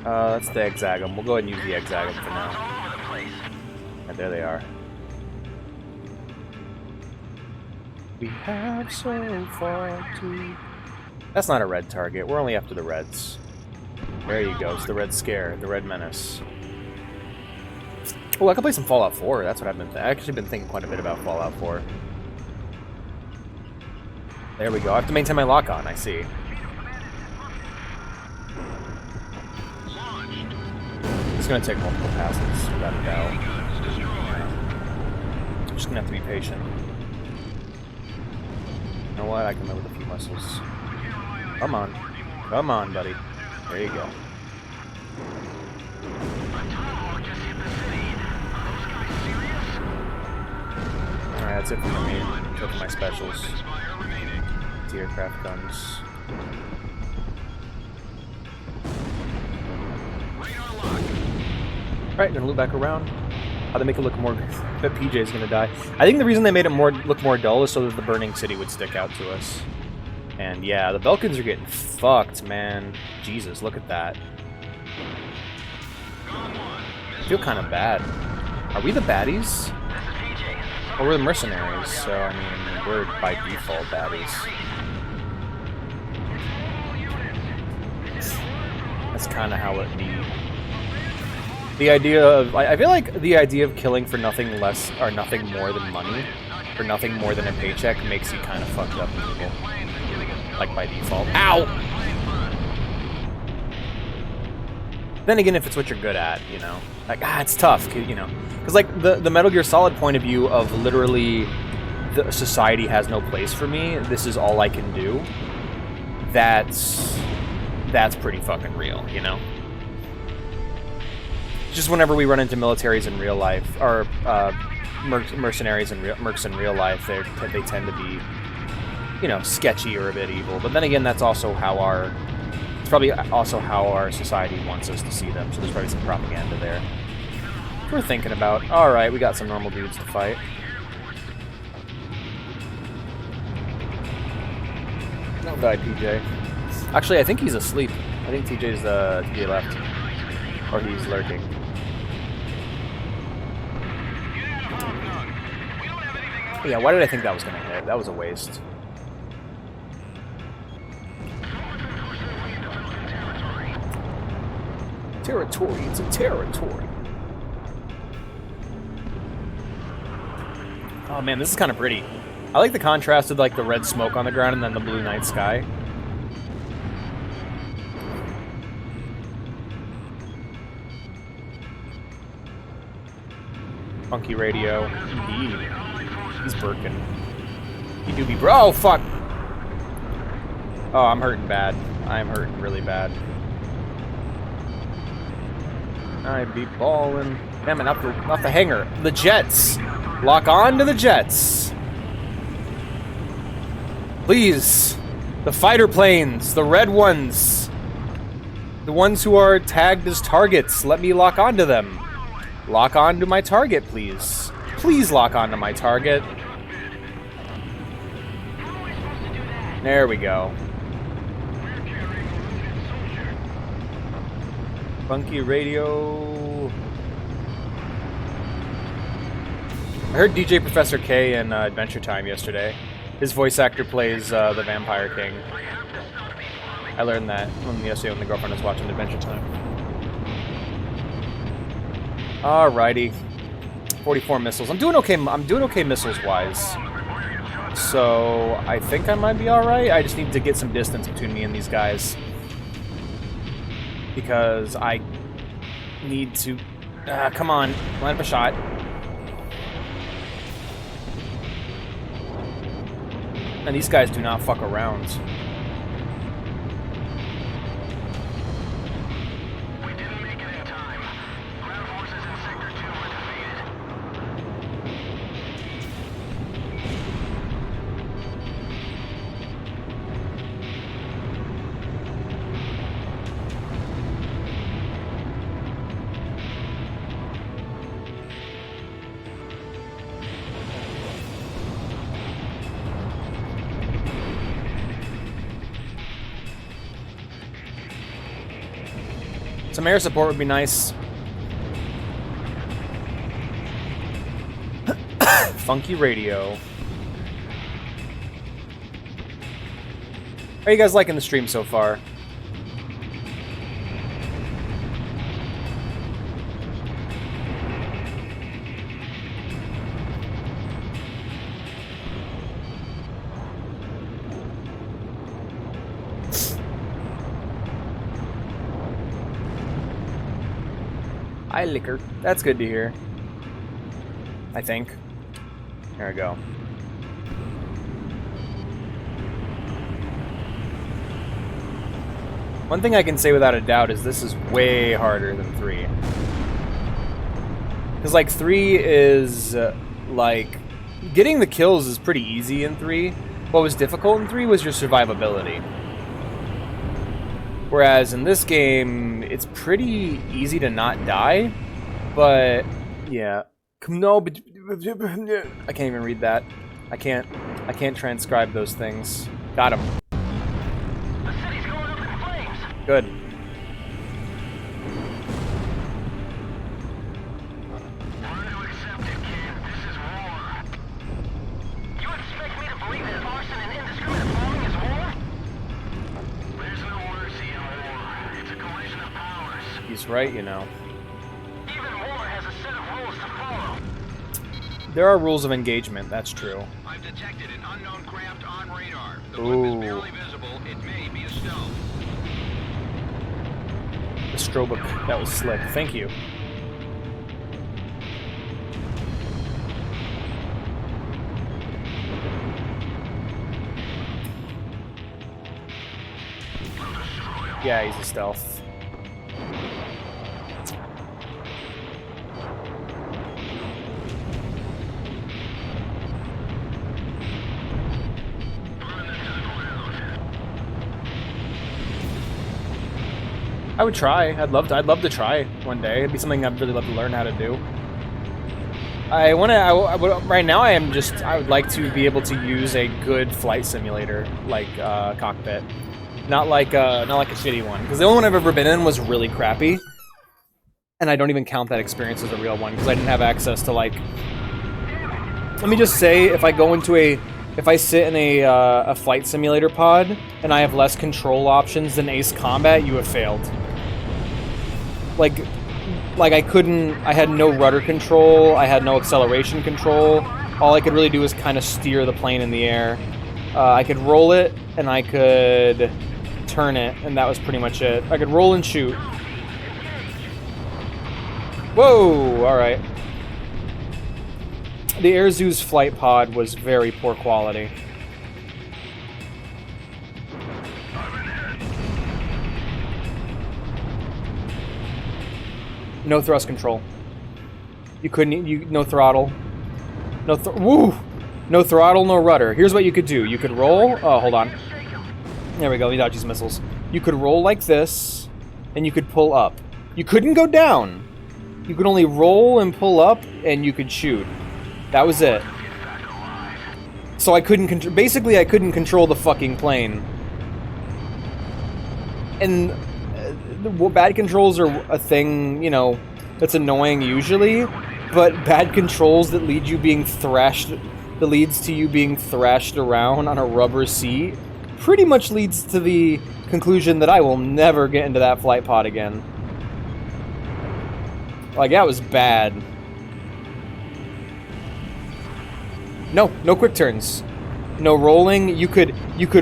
That's the Exagum. We'll go ahead and use the Exagum for now. And there they are. We have so far to... That's not a red target. We're only after the reds. There you go. It's the Red Scare, the Red Menace. Oh, I could play some Fallout 4. That's what I've been... I've actually been thinking quite a bit about Fallout 4. There we go. I have to maintain my lock-on, I see. It's going to take multiple passes, without a doubt. Just going to have to be patient. You know what? I can live with a few missiles. Come on. Come on, buddy. There you go. Alright, that's it for me. That's it for my specials. Aircraft guns. Alright, gonna loop back around. How they make it look more... I bet PJ's gonna die. I think the reason they made it look more dull is so that the burning city would stick out to us. And yeah, the Belkans are getting fucked, man. Jesus, look at that. I feel kind of bad. Are we the baddies? Or we're the mercenaries, so I mean, we're by default baddies. That's kind of how it be. The idea of... I feel like the idea of killing for nothing less, or nothing more than money, for nothing more than a paycheck, makes you kind of fucked up people. Like, by default. Ow! Then again, if it's what you're good at, you know? Like, it's tough, you know? Because, like, the Metal Gear Solid point of view of literally the society has no place for me, this is all I can do, that's pretty fucking real, you know? Just whenever we run into militaries in real life, or mercenaries and mercs in real life, they tend to be, you know, sketchy or a bit evil. But then again, that's also how it's probably also how our society wants us to see them. So there's probably some propaganda there. We're thinking about, all right, we got some normal dudes to fight. Don't die, TJ. Actually, I think he's asleep. I think TJ's TJ left, or he's lurking. Yeah, why did I think that was gonna hit? That was a waste. Territory, it's a territory. Oh man, this is kind of pretty. I like the contrast of like the red smoke on the ground and then the blue night sky. Funky radio, indeed. He's Birkin. He do be bro. Oh fuck! Oh, I'm hurting bad. I'm hurting really bad. I be ballin'. Damn it, not the hangar. The jets! Lock on to the jets! Please! The fighter planes! The red ones! The ones who are tagged as targets, let me lock onto them. Lock on to my target, please. Please lock on to my target. There we go. Funky radio. I heard DJ Professor K in Adventure Time yesterday. His voice actor plays the Vampire King. I learned that yesterday when the girlfriend was watching Adventure Time. Alrighty. 44 missiles. I'm doing okay missiles wise. So I think I might be alright. I just need to get some distance between me and these guys. Because I need to... come on. Line up a shot. And these guys do not fuck around. We didn't make it in time. Ground forces in Sector 2 were Some air support would be nice. Funky radio. How are you guys liking the stream so far? Hi, Liquor. That's good to hear. I think. There we go. One thing I can say without a doubt is this is way harder than 3. Because, like, 3 is, like... Getting the kills is pretty easy in 3. What was difficult in 3 was your survivability. Whereas in this game, it's pretty easy to not die. But, yeah. No, but... I can't even read that. I can't transcribe those things. Got him. Good. He's right, you know. There are rules of engagement, that's true. I've detected an unknown craft on radar. The Ooh. blip is barely visible. It may be a stealth. The strobe, that was slick. Thank you. Yeah, he's a stealth. I would try. I'd love to try one day. It'd be something I'd really love to learn how to do. Right now I would like to be able to use a good flight simulator, like cockpit. Not like a shitty one. Because the only one I've ever been in was really crappy. And I don't even count that experience as a real one, because I didn't have access to, like... Let me just say, if I sit in a flight simulator pod, and I have less control options than Ace Combat, you have failed. Like I had no rudder control, I had no acceleration control. All I could really do was kind of steer the plane in the air. I could roll it, and I could turn it, and that was pretty much it. I could roll and shoot. Whoa! Alright. The Air Zoo's flight pod was very poor quality. No thrust control. You couldn't. No throttle. Woo! No throttle, no rudder. Here's what you could do. You could roll. Oh, hold on. There we go. You dodge these missiles. You could roll like this, and you could pull up. You couldn't go down. You could only roll and pull up, and you could shoot. That was it. So I couldn't basically I couldn't control the fucking plane. And bad controls are a thing, you know, that's annoying usually, but bad controls that leads to you being thrashed around on a rubber seat pretty much leads to the conclusion that I will never get into that flight pod again. Like, that was bad. No quick turns. No rolling. You could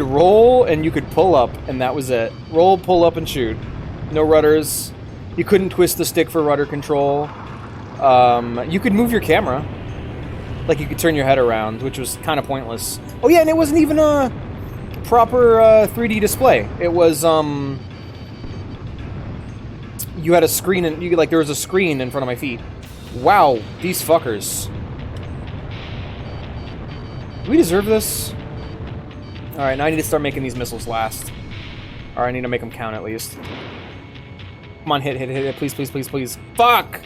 roll and you could pull up, and that was it. Roll, pull up, and shoot. No rudders. You couldn't twist the stick for rudder control. You could move your camera. Like, you could turn your head around, which was kind of pointless. Oh yeah, and it wasn't even a proper 3D display. It was, you had a screen, and there was a screen in front of my feet. Wow, these fuckers. Do we deserve this? Alright, now I need to start making these missiles last. Or I need to make them count at least. Come on, hit it. Please, please, please, please. Fuck!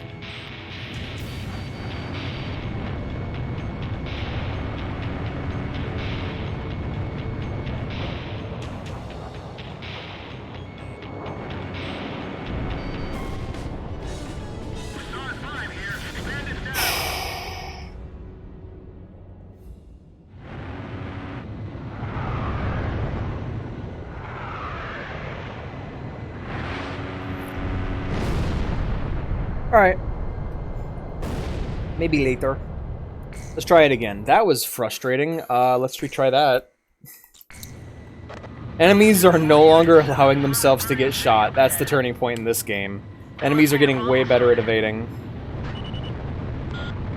Alright. Maybe later. Let's try it again. That was frustrating. Let's retry that. Enemies are no longer allowing themselves to get shot. That's the turning point in this game. Enemies are getting way better at evading.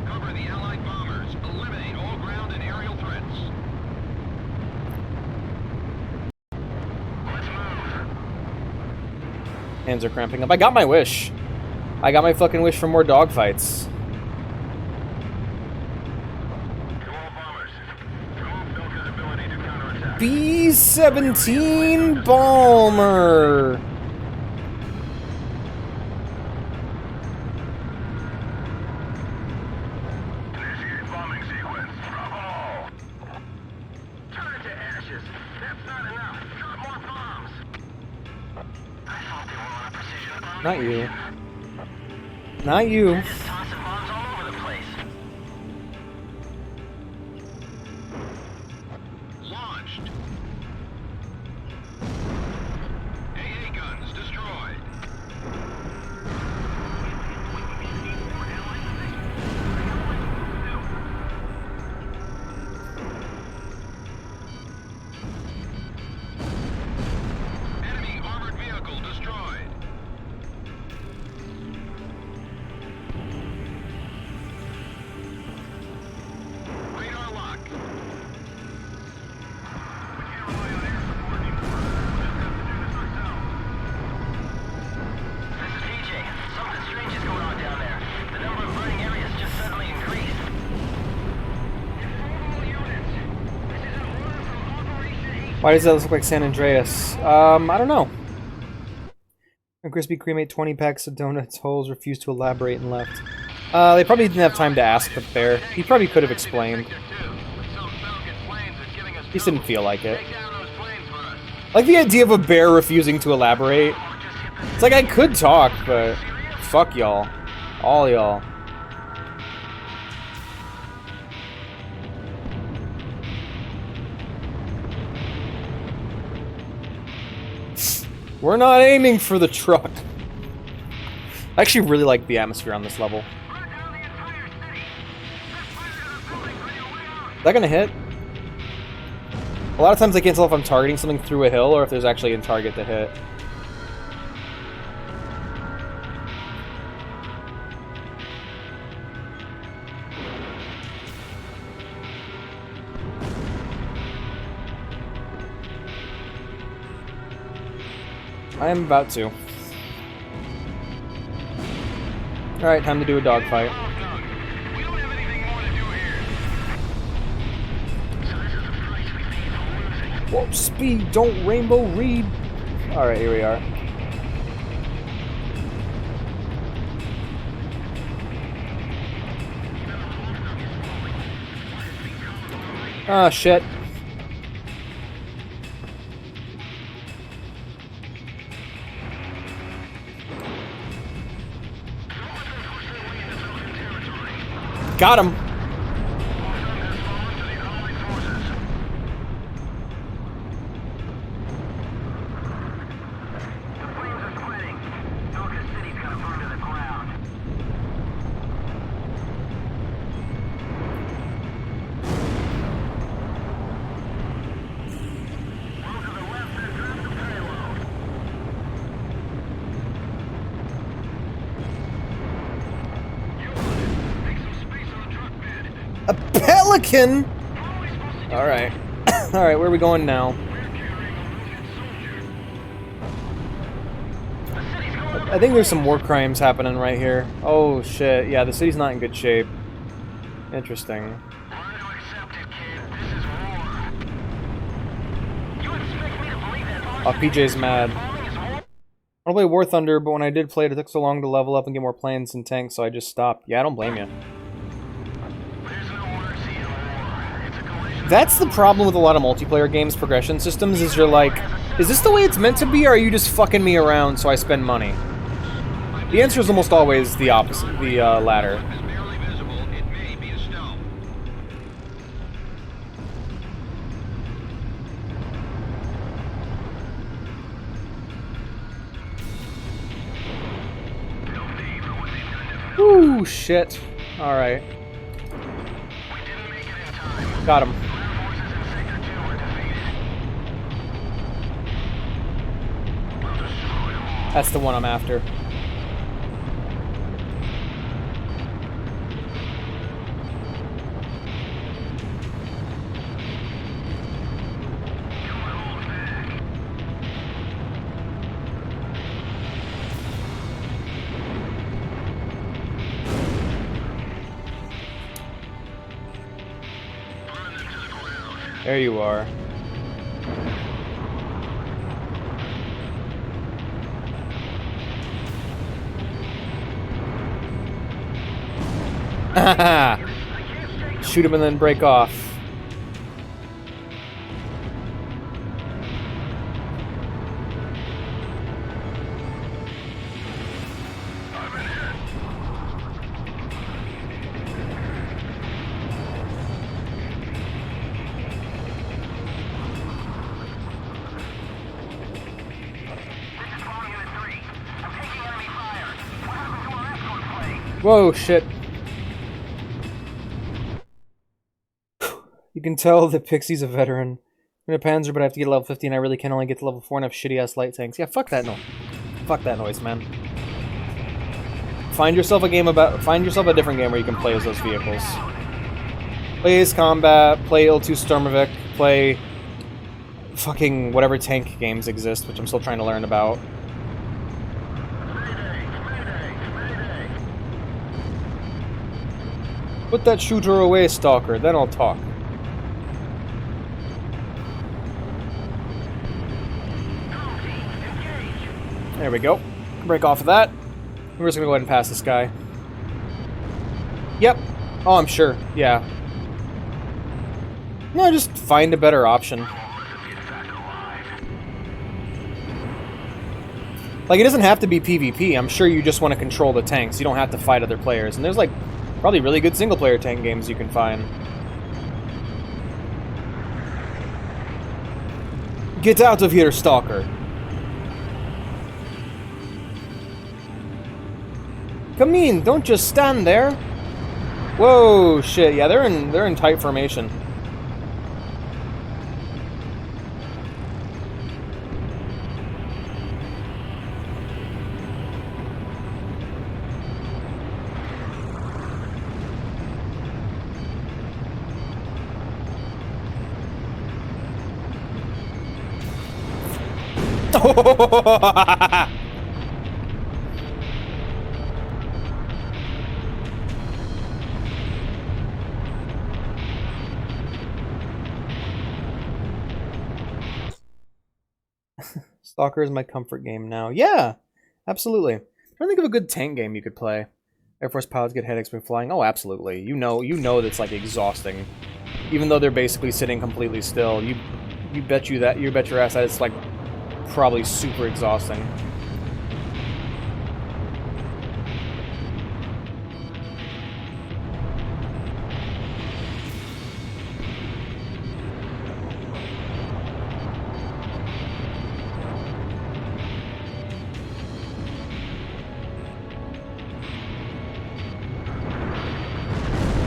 Cover the Allied bombers. Eliminate all ground and aerial threats. Let's move. Hands are cramping up. I got my wish. I got my fucking wish for more dogfights. B-17 Bomber! Initiate bombing sequence. Drop them all. Turn it to ashes. That's not enough. Drop more bombs. I thought they were on a precision bomb. Not you. Not you. Tossing bombs all over the place. Launched. AA guns destroyed. Enemy armored vehicle destroyed. Radar lock. We can't rely on air support anymore. We'll just have to do this ourselves. This is PJ. Something strange is going on down there. The number of burning areas just suddenly increased. Informal units. This is an order from Operation H. Why does that look like San Andreas? I don't know. And Crispy Kreme ate 20 packs of donuts. Holes refused to elaborate and left. They probably didn't have time to ask the bear. He probably could have explained. He just didn't feel like it. I like the idea of a bear refusing to elaborate. It's like I could talk, but fuck y'all. All y'all. We're not aiming for the truck. I actually really like the atmosphere on this level. Is that gonna hit? A lot of times I can't tell if I'm targeting something through a hill or if there's actually a target to hit. I am about to. Alright, time to do a dogfight. Whoa, speed, don't Rainbow read. Alright, here we are. Ah, shit. Got him. Pelican? Alright. Alright, where are we going now? I think there's some war crimes happening right here. Oh shit, yeah, the city's not in good shape. Interesting. Oh, PJ's mad. I want to play War Thunder, but when I did play it, it took so long to level up and get more planes and tanks, so I just stopped. Yeah, I don't blame you. That's the problem with a lot of multiplayer games' progression systems, is you're like, is this the way it's meant to be, or are you just fucking me around so I spend money? The answer is almost always the opposite, the latter. Ooh, shit. Alright. Got him. That's the one I'm after. There you are. Shoot him and then break off. Whoa, shit. You can tell that Pixie's a veteran. I'm a Panzer, but I have to get level 50 and I really can only get to level 4 and have shitty-ass light tanks. Yeah, fuck that noise. Fuck that noise, man. Find yourself a different game where you can play as those vehicles. Play Ace Combat, play Il-2 Sturmovik, play fucking whatever tank games exist, which I'm still trying to learn about. Put that shooter away, Stalker, then I'll talk. There we go. Break off of that. We're just gonna go ahead and pass this guy. Yep. Oh, I'm sure. Yeah. No, just find a better option. Like, it doesn't have to be PvP. I'm sure you just want to control the tanks. You don't have to fight other players. And there's, like, probably really good single-player tank games you can find. Get out of here, Stalker. Come in, don't just stand there. Whoa, shit. Yeah, they're in tight formation. Stalker is my comfort game now. Yeah, absolutely. I'm trying to think of a good tank game you could play. Air Force pilots get headaches when flying. Oh, absolutely. You know that's like exhausting. Even though they're basically sitting completely still, you bet your ass that it's like probably super exhausting.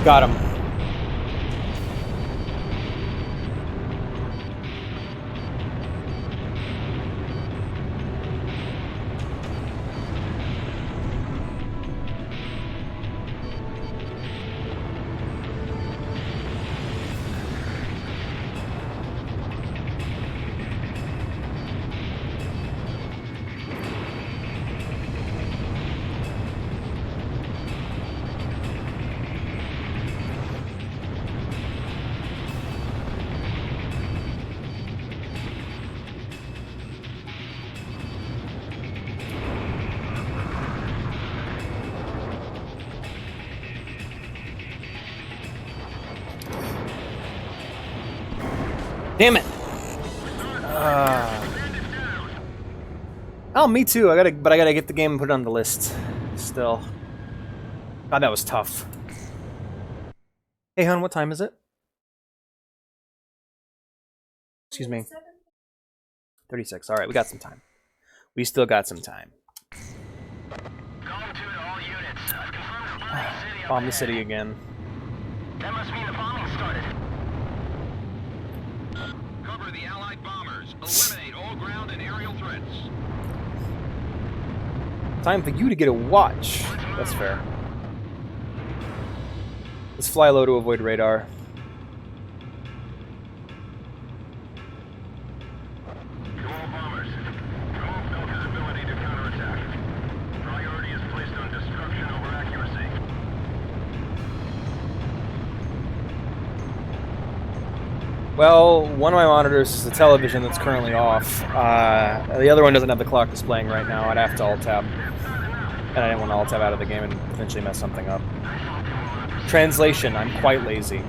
Got him. Damn it! Oh, me too. But I gotta get the game and put it on the list. Still. God, that was tough. Hey, hon, what time is it? Excuse me. 36. All right, we got some time. We still got some time. All units. I've confirmed Bomb the city again. That must mean the bombing started. Cover the Allied bombers. Eliminate all ground and aerial threats. Time for you to get a watch. That's fair. Let's fly low to avoid radar. To all bombers, drone no visibility to counterattack. Priority is placed on destruction over accuracy. Well, one of my monitors is the television that's currently off. The other one doesn't have the clock displaying right now. I'd have to alt-tab. And I didn't want to alt-tab out of the game and potentially mess something up. Translation, I'm quite lazy.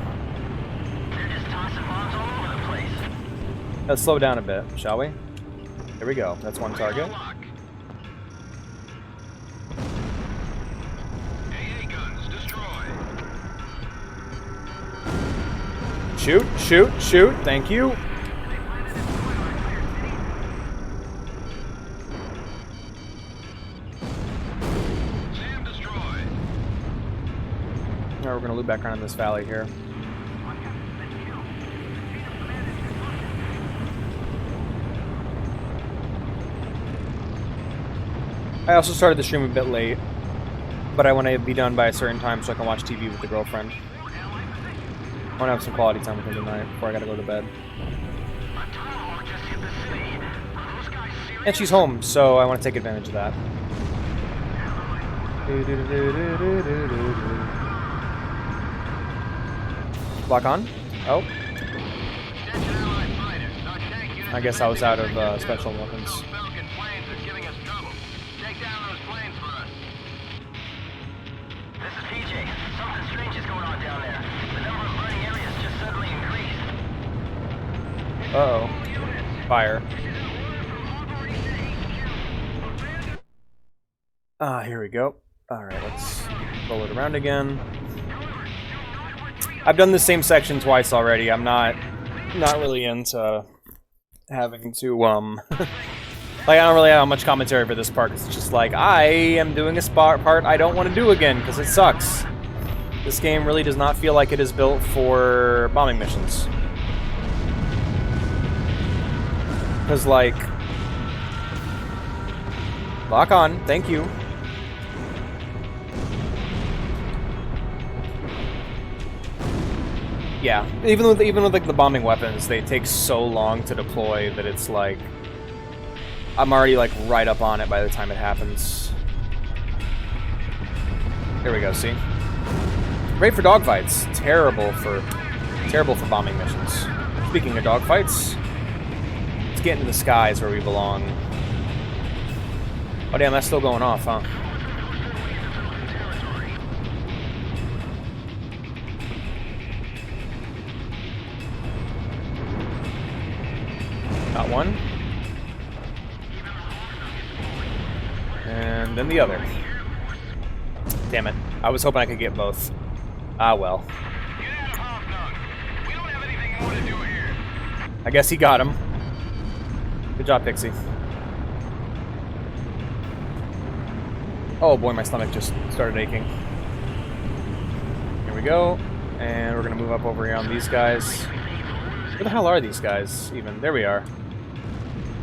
Let's slow down a bit, shall we? Here we go. That's one target. Shoot, shoot, shoot. Thank you. Now we're going to loop back around this valley here. I also started the stream a bit late, but I want to be done by a certain time so I can watch TV with the girlfriend. I want to have some quality time with her tonight before I gotta go to bed. And she's home, so I want to take advantage of that. Lock on? Oh. I guess I was out of special weapons. Uh-oh. Fire. Here we go. Alright, let's roll it around again. I've done the same section twice already. I'm not really into having to, like, I don't really have much commentary for this part, 'cause it's just like, I am doing a part I don't want to do again, because it sucks. This game really does not feel like it is built for bombing missions. Because, like... Lock on, thank you. Yeah, even with like the bombing weapons, they take so long to deploy that it's like... I'm already like right up on it by the time it happens. There we go, see? Great for dogfights. Terrible for bombing missions. Speaking of dogfights... Let's get into the skies where we belong. Oh damn, that's still going off, huh? Got one. And then the other. Damn it. I was hoping I could get both. Ah well. I guess he got him. Good job, Pixie. Oh boy, my stomach just started aching. Here we go. And we're gonna move up over here on these guys. Where the hell are these guys, even? There we are.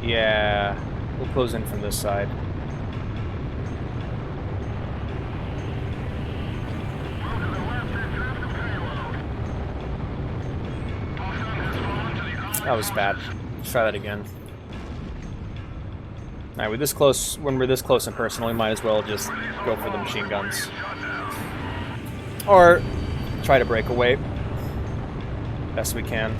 Yeah. We'll close in from this side. That was bad. Let's try that again. Alright, we're this close. When we're this close in person, we might as well just go for the machine guns. Or try to break away best we can.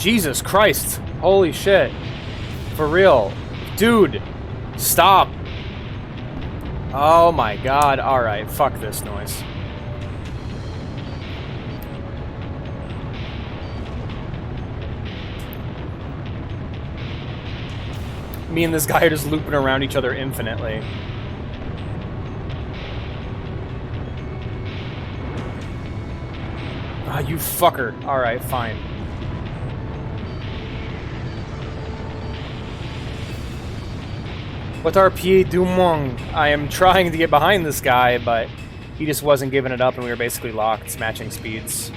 Jesus Christ. Holy shit. For real. Dude. Stop. Oh my god. Alright, fuck this noise. Me and this guy are just looping around each other infinitely. Ah, you fucker. Alright, fine. What are pieds du monde? I am trying to get behind this guy, but he just wasn't giving it up and we were basically locked, matching speeds.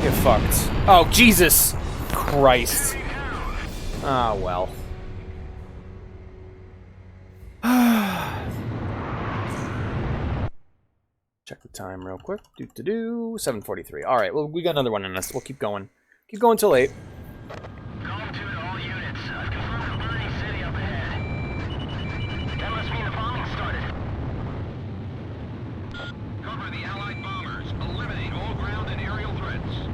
Get fucked. Oh, Jesus Christ. Ah, well. Check the time real quick. 7:43. All right, well, we got another one in us. We'll keep going. Keep going till 8. Calm to it, all units. I've confirmed a burning city up ahead. That must mean the bombing started. Cover the Allied bombers. Eliminate all ground and aerial threats.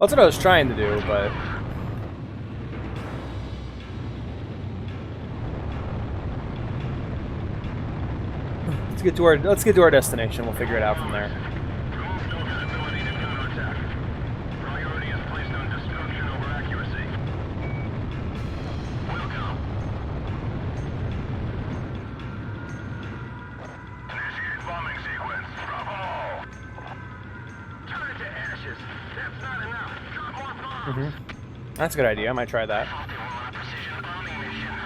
That's what I was trying to do, but... Let's get to our destination. We'll figure it out from there. Priority is placed on destruction over accuracy. Welcome. Initiate bombing sequence. Drop them all. Turn it to ashes. That's not enough. Drop more bombs. That's a good idea. I might try that. Precision bombing mission.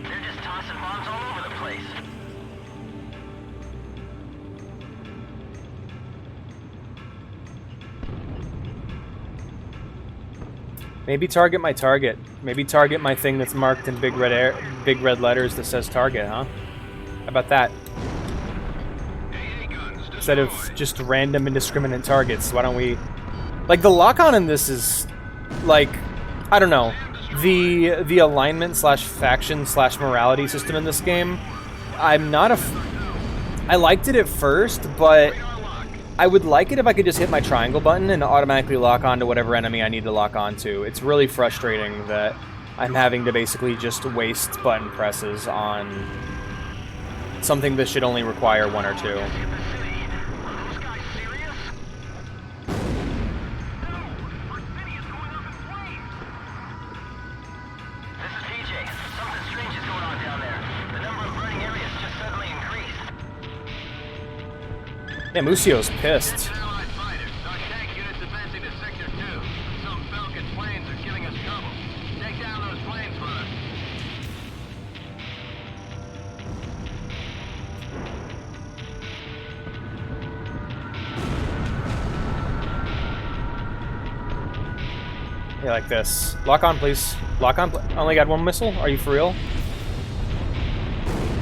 They're just tossing bombs all over the place. Maybe target my target. Maybe target my thing that's marked in big red letters that says target, huh? How about that? Instead of just random indiscriminate targets, why don't we... Like, the lock-on in this is, like, I don't know. The alignment slash faction slash morality system in this game, I'm not a... I liked it at first, but I would like it if I could just hit my triangle button and automatically lock on to whatever enemy I need to lock on to. It's really frustrating that I'm having to basically just waste button presses on something that should only require 1 or 2. Yeah, Musio's pissed. Yeah, like this. Lock on, please. Lock on. Only got 1 missile? Are you for real?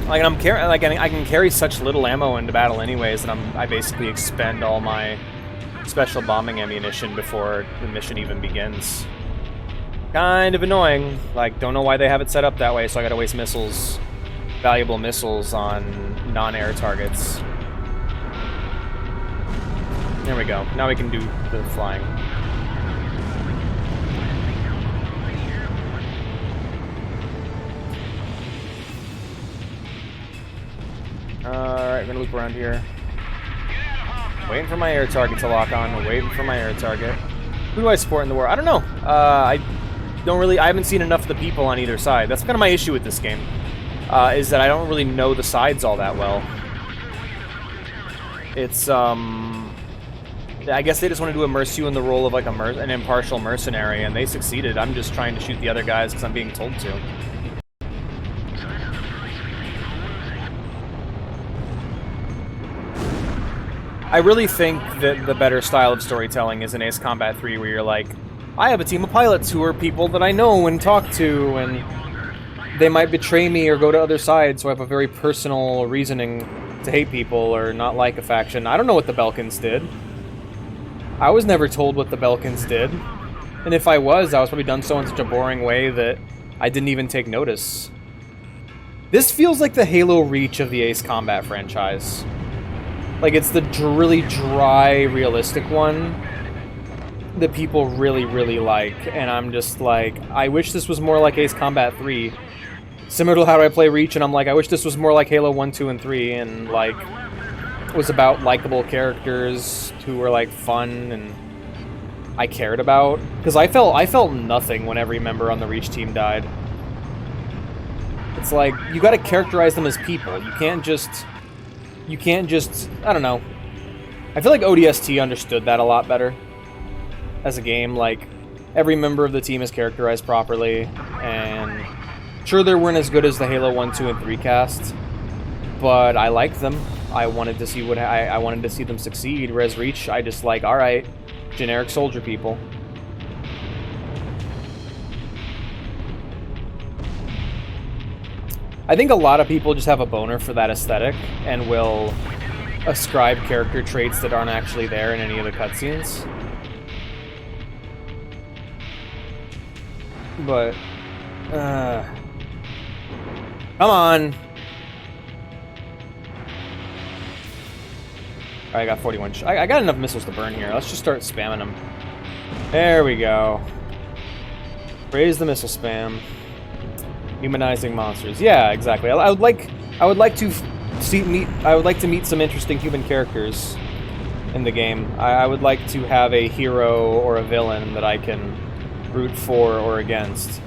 Like I can carry such little ammo into battle anyways, and I basically expend all my special bombing ammunition before the mission even begins. Kind of annoying. Like, don't know why they have it set up that way, so I gotta waste missiles, valuable missiles on non-air targets. There we go. Now we can do the flying. Alright, we're gonna loop around here. Waiting for my air target to lock on. Waiting for my air target. Who do I support in the war? I don't know. I haven't seen enough of the people on either side. That's kind of my issue with this game. Is that I don't really know the sides all that well. It's, I guess they just wanted to immerse you in the role of like an impartial mercenary, and they succeeded. I'm just trying to shoot the other guys because I'm being told to. I really think that the better style of storytelling is in Ace Combat 3, where you're like, I have a team of pilots who are people that I know and talk to, and they might betray me or go to other sides, so I have a very personal reasoning to hate people or not like a faction. I don't know what the Belkans did. I was never told what the Belkans did. And if I was probably done so in such a boring way that I didn't even take notice. This feels like the Halo Reach of the Ace Combat franchise. Like, it's the really dry, realistic one that people really, really like. And I'm just like, I wish this was more like Ace Combat 3. Similar to how I play Reach, and I'm like, I wish this was more like Halo 1, 2, and 3, and, like, was about likable characters who were, like, fun and I cared about. Because I felt nothing when every member on the Reach team died. It's like, you gotta characterize them as people. You can't just, I don't know. I feel like ODST understood that a lot better as a game. Like, every member of the team is characterized properly, and sure, they weren't as good as the Halo 1, 2, and 3 cast, but I liked them. I wanted to see I wanted to see them succeed, whereas Reach, I just like, alright, generic soldier people. I think a lot of people just have a boner for that aesthetic and will ascribe character traits that aren't actually there in any of the cutscenes. But, come on! Alright, I got 41. I got enough missiles to burn here. Let's just start spamming them. There we go. Raise the missile spam. Humanizing monsters. Yeah, exactly. I would like to meet some interesting human characters in the game. I would like to have a hero or a villain that I can root for or against.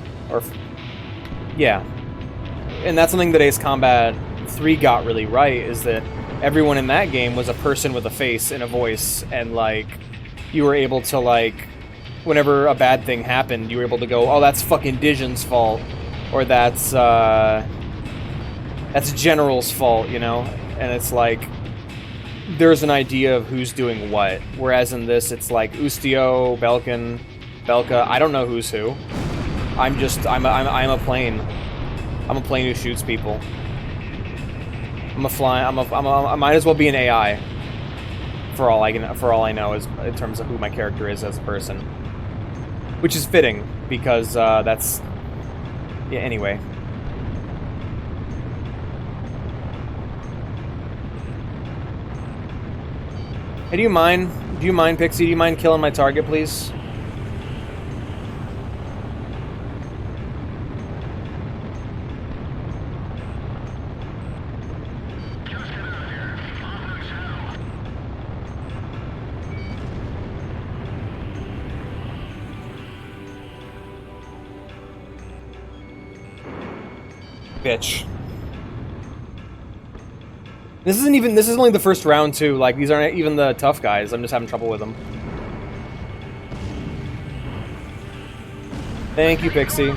Yeah. And that's something that Ace Combat 3 got really right, is that everyone in that game was a person with a face and a voice, and, like, you were able to, like, whenever a bad thing happened, you were able to go, oh, that's fucking Dijon's fault. Or that's General's fault, you know? And it's like, there's an idea of who's doing what. Whereas in this, it's like Ustio, Belka, I don't know who's who. I'm a plane. I'm a plane who shoots people. I might as well be an AI. For all I know, is in terms of who my character is as a person. Which is fitting, because that's... Yeah, anyway. Hey, do you mind, Pixie? Do you mind killing my target, please? Bitch. This is only the first round too. Like, these aren't even the tough guys. I'm just having trouble with them. Thank you, Pixie.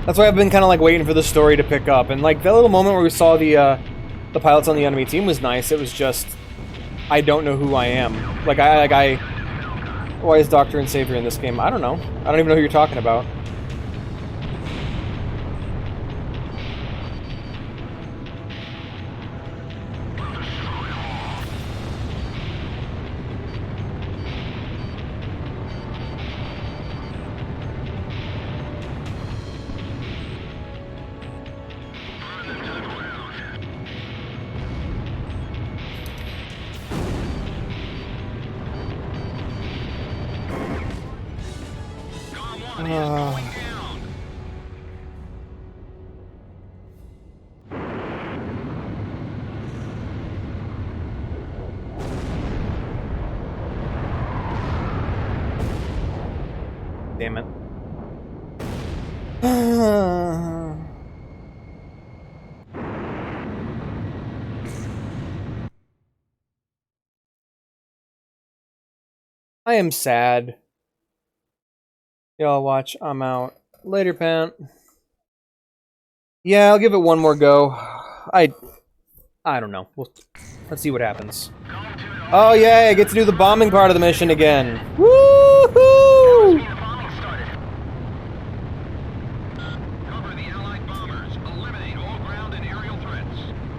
That's why I've been kind of like waiting for the story to pick up, and like that little moment where we saw the pilots on the enemy team was nice. It was just, I don't know who I am. Why is Doctor and Savior in this game? I don't know. I don't even know who you're talking about. Damn it. I am sad. Y'all watch, I'm out. Later, Pant. Yeah, I'll give it one more go. I don't know. Let's see what happens. Oh yeah, I get to do the bombing part of the mission again. Woohoo!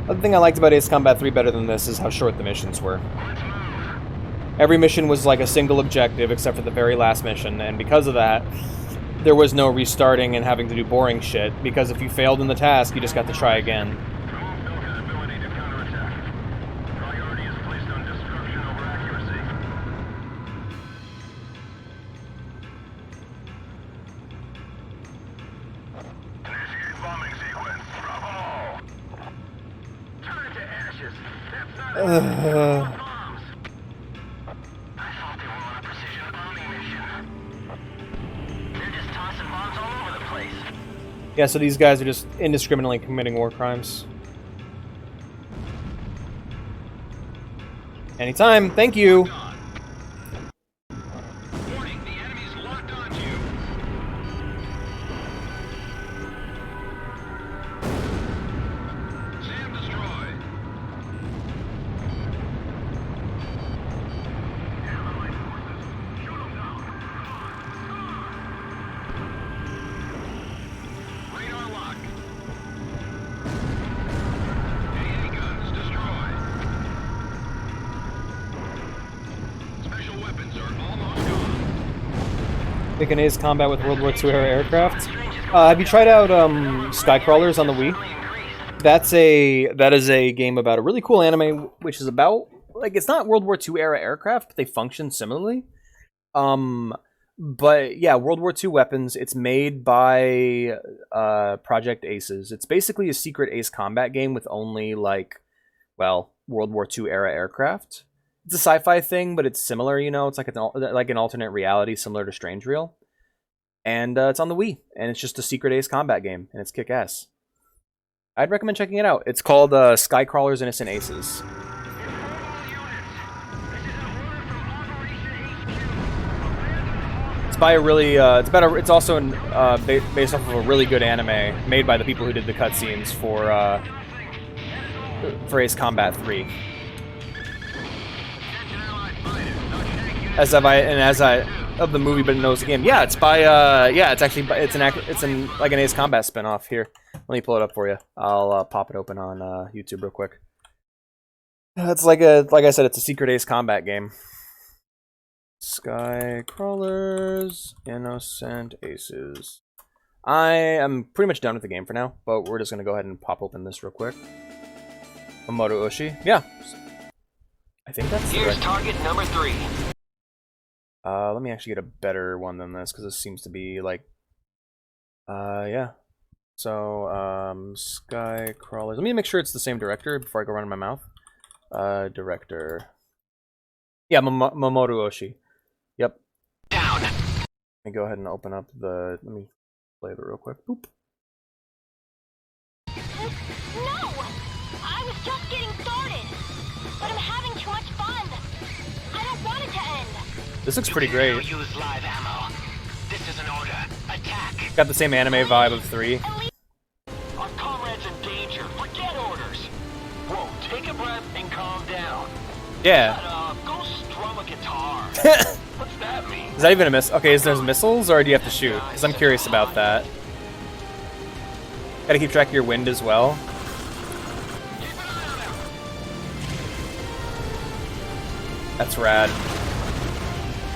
The thing I liked about Ace Combat 3 better than this is how short the missions were. Every mission was like a single objective except for the very last mission, and because of that, there was no restarting and having to do boring shit, because if you failed in the task, you just got to try again. Yeah, so these guys are just indiscriminately committing war crimes. Anytime, thank you! An Ace Combat with World War II era aircraft. Have you tried out Skycrawlers on the Wii? That is a game about a really cool anime, which is about, like, it's not World War II era aircraft, but they function similarly. But yeah, World War II weapons. It's made by Project Aces. It's basically a secret Ace Combat game with only, like, well, World War II era aircraft. It's a sci-fi thing, but it's similar, you know. It's like an alternate reality, similar to Strange Reel. And it's on the Wii, and it's just a secret Ace Combat game, and it's kick-ass. I'd recommend checking it out. It's called Skycrawler's Innocent Aces. It's by a really, it's also based off of a really good anime made by the people who did the cutscenes for Ace Combat 3. As of the movie, but knows the game. Yeah, it's by it's like an Ace Combat spinoff. Here, let me pull it up for you. I'll pop it open on YouTube real quick. It's like I said, it's a secret Ace Combat game. Skycrawlers, Innocent Aces. I am pretty much done with the game for now, but we're just gonna go ahead and pop open this real quick. Mamoru Oshii. Yeah. I think that's Here's target number 3. Let me actually get a better one than this, because this seems to be like, yeah. So, Skycrawlers. Let me make sure it's the same director before I go run in my mouth. Director. Yeah, Mamoru Oshii. Yep. Down. Let me go ahead and open up the. Let me play it real quick. Boop. No! I was just getting started, but I'm having too much fun. I don't want it to end. This looks pretty great. Use live ammo. This is an order. Attack. Got the same anime vibe of 3. Our comrades in danger. Forget orders. Whoa, take a breath and calm down. Yeah. Shut up. Go strum a guitar. What's that mean? Is that even a miss? Okay, is there missiles, or do you have to shoot? Because I'm curious about that. Gotta keep track of your wind as well. That's rad.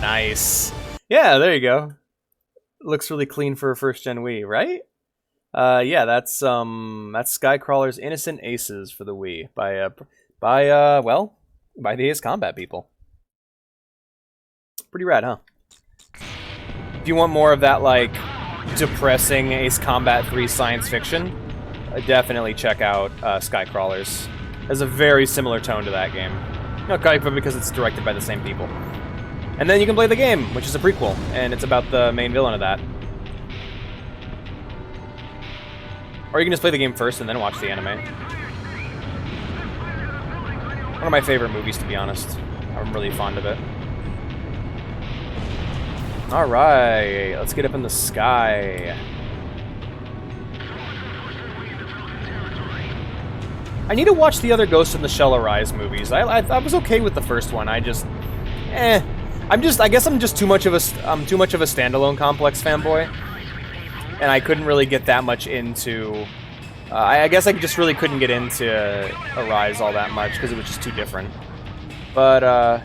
Nice. Yeah, there you go. Looks really clean for a first-gen Wii, right? Yeah, that's Skycrawler's Innocent Aces for the Wii by the Ace Combat people. Pretty rad, huh? If you want more of that, like, depressing Ace Combat 3 science fiction, definitely check out Skycrawlers. It has a very similar tone to that game. Not quite, but because it's directed by the same people. And then you can play the game, which is a prequel, and it's about the main villain of that. Or you can just play the game first and then watch the anime. One of my favorite movies, to be honest. I'm really fond of it. Alright, let's get up in the sky. I need to watch the other Ghost in the Shell Arise movies. I was okay with the first one. I guess I'm just too much of a standalone Complex fanboy, and I couldn't really get that much into. I guess I just really couldn't get into Arise all that much because it was just too different. But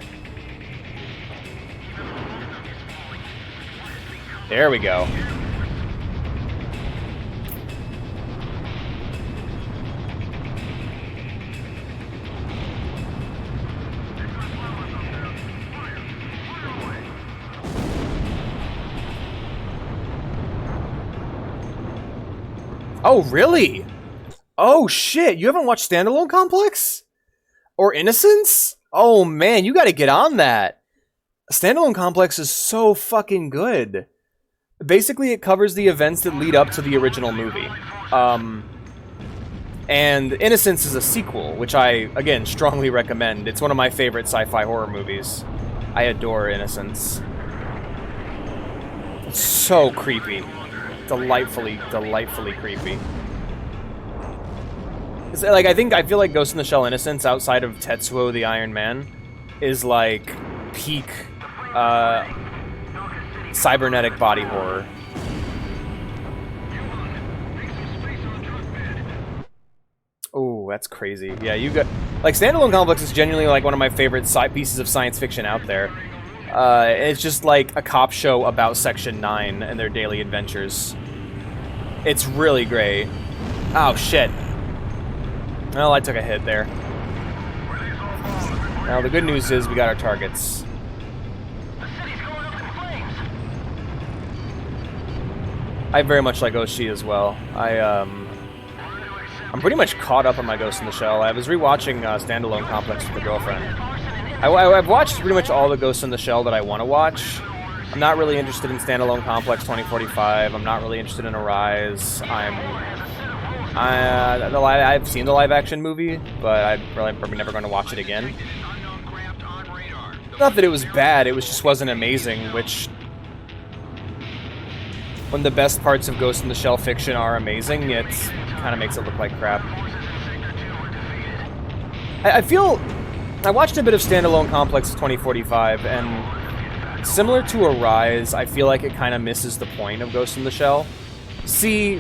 there we go. Oh, really? Oh, shit. You haven't watched Standalone Complex? Or Innocence? Oh, man, you gotta get on that. Standalone Complex is so fucking good. Basically, it covers the events that lead up to the original movie. And Innocence is a sequel, which I, again, strongly recommend. It's one of my favorite sci-fi horror movies. I adore Innocence. It's so creepy. Delightfully creepy. It's like, I feel like Ghost in the Shell Innocence, outside of Tetsuo the Iron Man, is like peak cybernetic body horror. Oh, that's crazy. Yeah, you got... Like, Standalone Complex is genuinely like one of my favorite pieces of science fiction out there. It's just like a cop show about Section 9 and their daily adventures. It's really great. Oh, shit. Well, I took a hit there. Now, the good news is we got our targets. I very much like Oshi as well. I'm pretty much caught up on my Ghost in the Shell. I was rewatching Standalone Complex with a girlfriend. I've watched pretty much all the Ghosts in the Shell that I want to watch. I'm not really interested in Standalone Complex 2045. I'm not really interested in Arise. I've seen the live-action movie, but I'm probably never going to watch it again. Not that it was bad, it just wasn't amazing, which... When the best parts of Ghost in the Shell fiction are amazing, it kind of makes it look like crap. I feel... I watched a bit of Standalone Complex 2045, and similar to Arise, I feel like it kind of misses the point of Ghost in the Shell. See,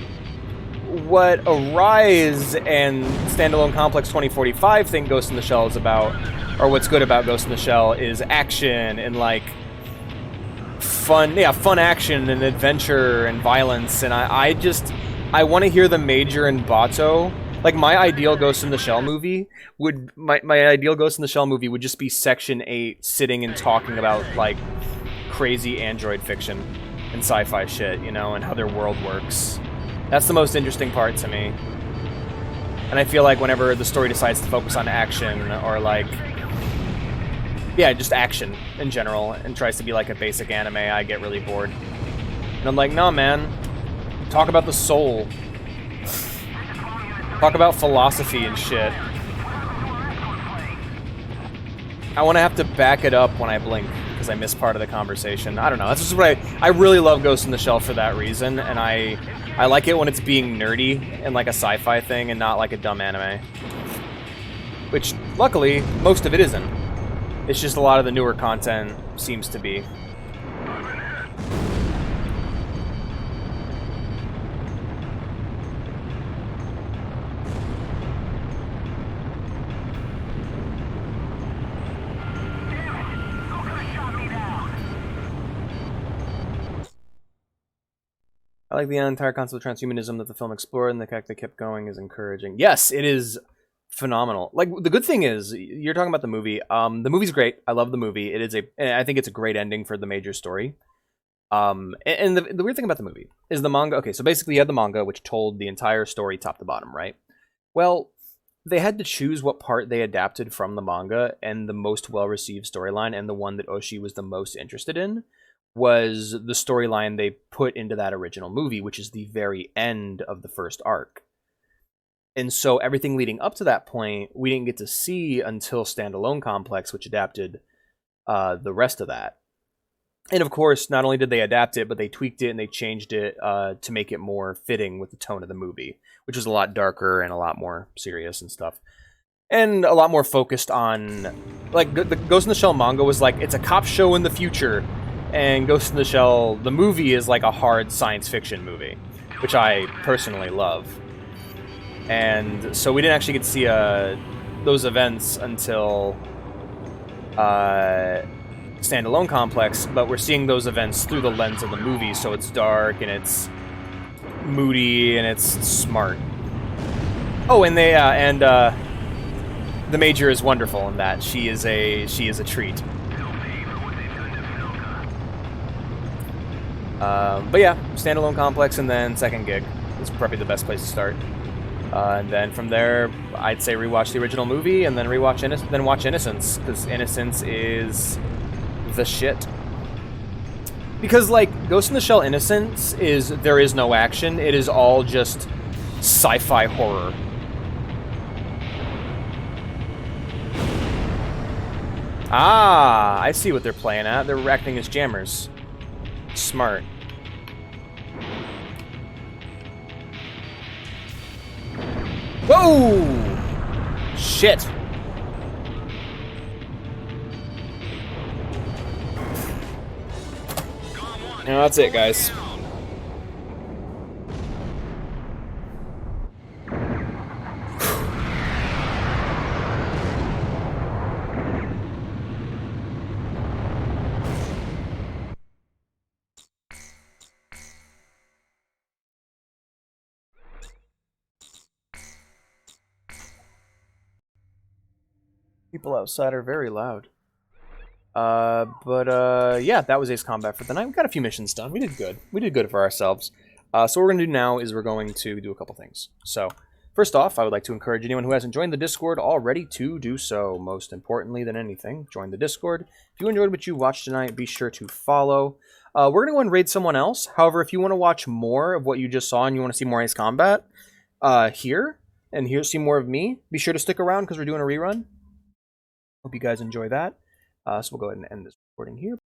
what Arise and Standalone Complex 2045 think Ghost in the Shell is about, or what's good about Ghost in the Shell, is action and, like, fun action and adventure and violence, and I want to hear the Major and Bato. Like, my ideal Ghost in the Shell movie would... My ideal Ghost in the Shell movie would just be Section 8 sitting and talking about, like, crazy android fiction and sci-fi shit, you know, and how their world works. That's the most interesting part to me. And I feel like whenever the story decides to focus on action, or, like... Yeah, just action in general, and tries to be like a basic anime, I get really bored. And I'm like, nah, man. Talk about the soul. Talk about philosophy and shit. I want to have to back it up when I blink, because I miss part of the conversation. I don't know, that's just what I really love Ghost in the Shell for that reason, and I like it when it's being nerdy and like a sci-fi thing and not like a dumb anime. Which, luckily, most of it isn't. It's just a lot of the newer content seems to be. I like the entire concept of transhumanism that the film explored, and the fact they kept going is encouraging. Yes, it is phenomenal. Like, the good thing is, you're talking about the movie. The movie's great. I love the movie. I think it's a great ending for the Major story. And the weird thing about the movie is the manga. Okay, so basically you had the manga, which told the entire story top to bottom, right? Well, they had to choose what part they adapted from the manga, and the most well-received storyline, and the one that Oshii was the most interested in, was the storyline they put into that original movie, which is the very end of the first arc. And so everything leading up to that point, we didn't get to see until Standalone Complex, which adapted the rest of that. And of course, not only did they adapt it, but they tweaked it and they changed it to make it more fitting with the tone of the movie, which was a lot darker and a lot more serious and stuff. And a lot more focused on, like, the Ghost in the Shell manga was like, it's a cop show in the future, and Ghost in the Shell, the movie, is like a hard science fiction movie, which I personally love. And so we didn't actually get to see those events until Standalone Complex, but we're seeing those events through the lens of the movie, so it's dark and it's moody and it's smart. Oh, and the Major is wonderful in that. She is a treat. But yeah, Standalone Complex and then Second Gig is probably the best place to start. And then from there, I'd say rewatch the original movie and then watch Innocence, because Innocence is the shit. Because, like, Ghost in the Shell Innocence there is no action. It is all just sci-fi horror. Ah, I see what they're playing at. They're acting as jammers. Smart. Whoa! Shit. And that's it, guys. People outside are very loud. Yeah, that was Ace Combat for the night. We got a few missions done. We did good. We did good for ourselves. So what we're going to do now is we're going to do a couple things. So, first off, I would like to encourage anyone who hasn't joined the Discord already to do so. Most importantly than anything, join the Discord. If you enjoyed what you watched tonight, be sure to follow. We're going to go and raid someone else. However, if you want to watch more of what you just saw and you want to see more Ace Combat here, and see more of me, be sure to stick around because we're doing a rerun. Hope you guys enjoy that. So we'll go ahead and end this recording here.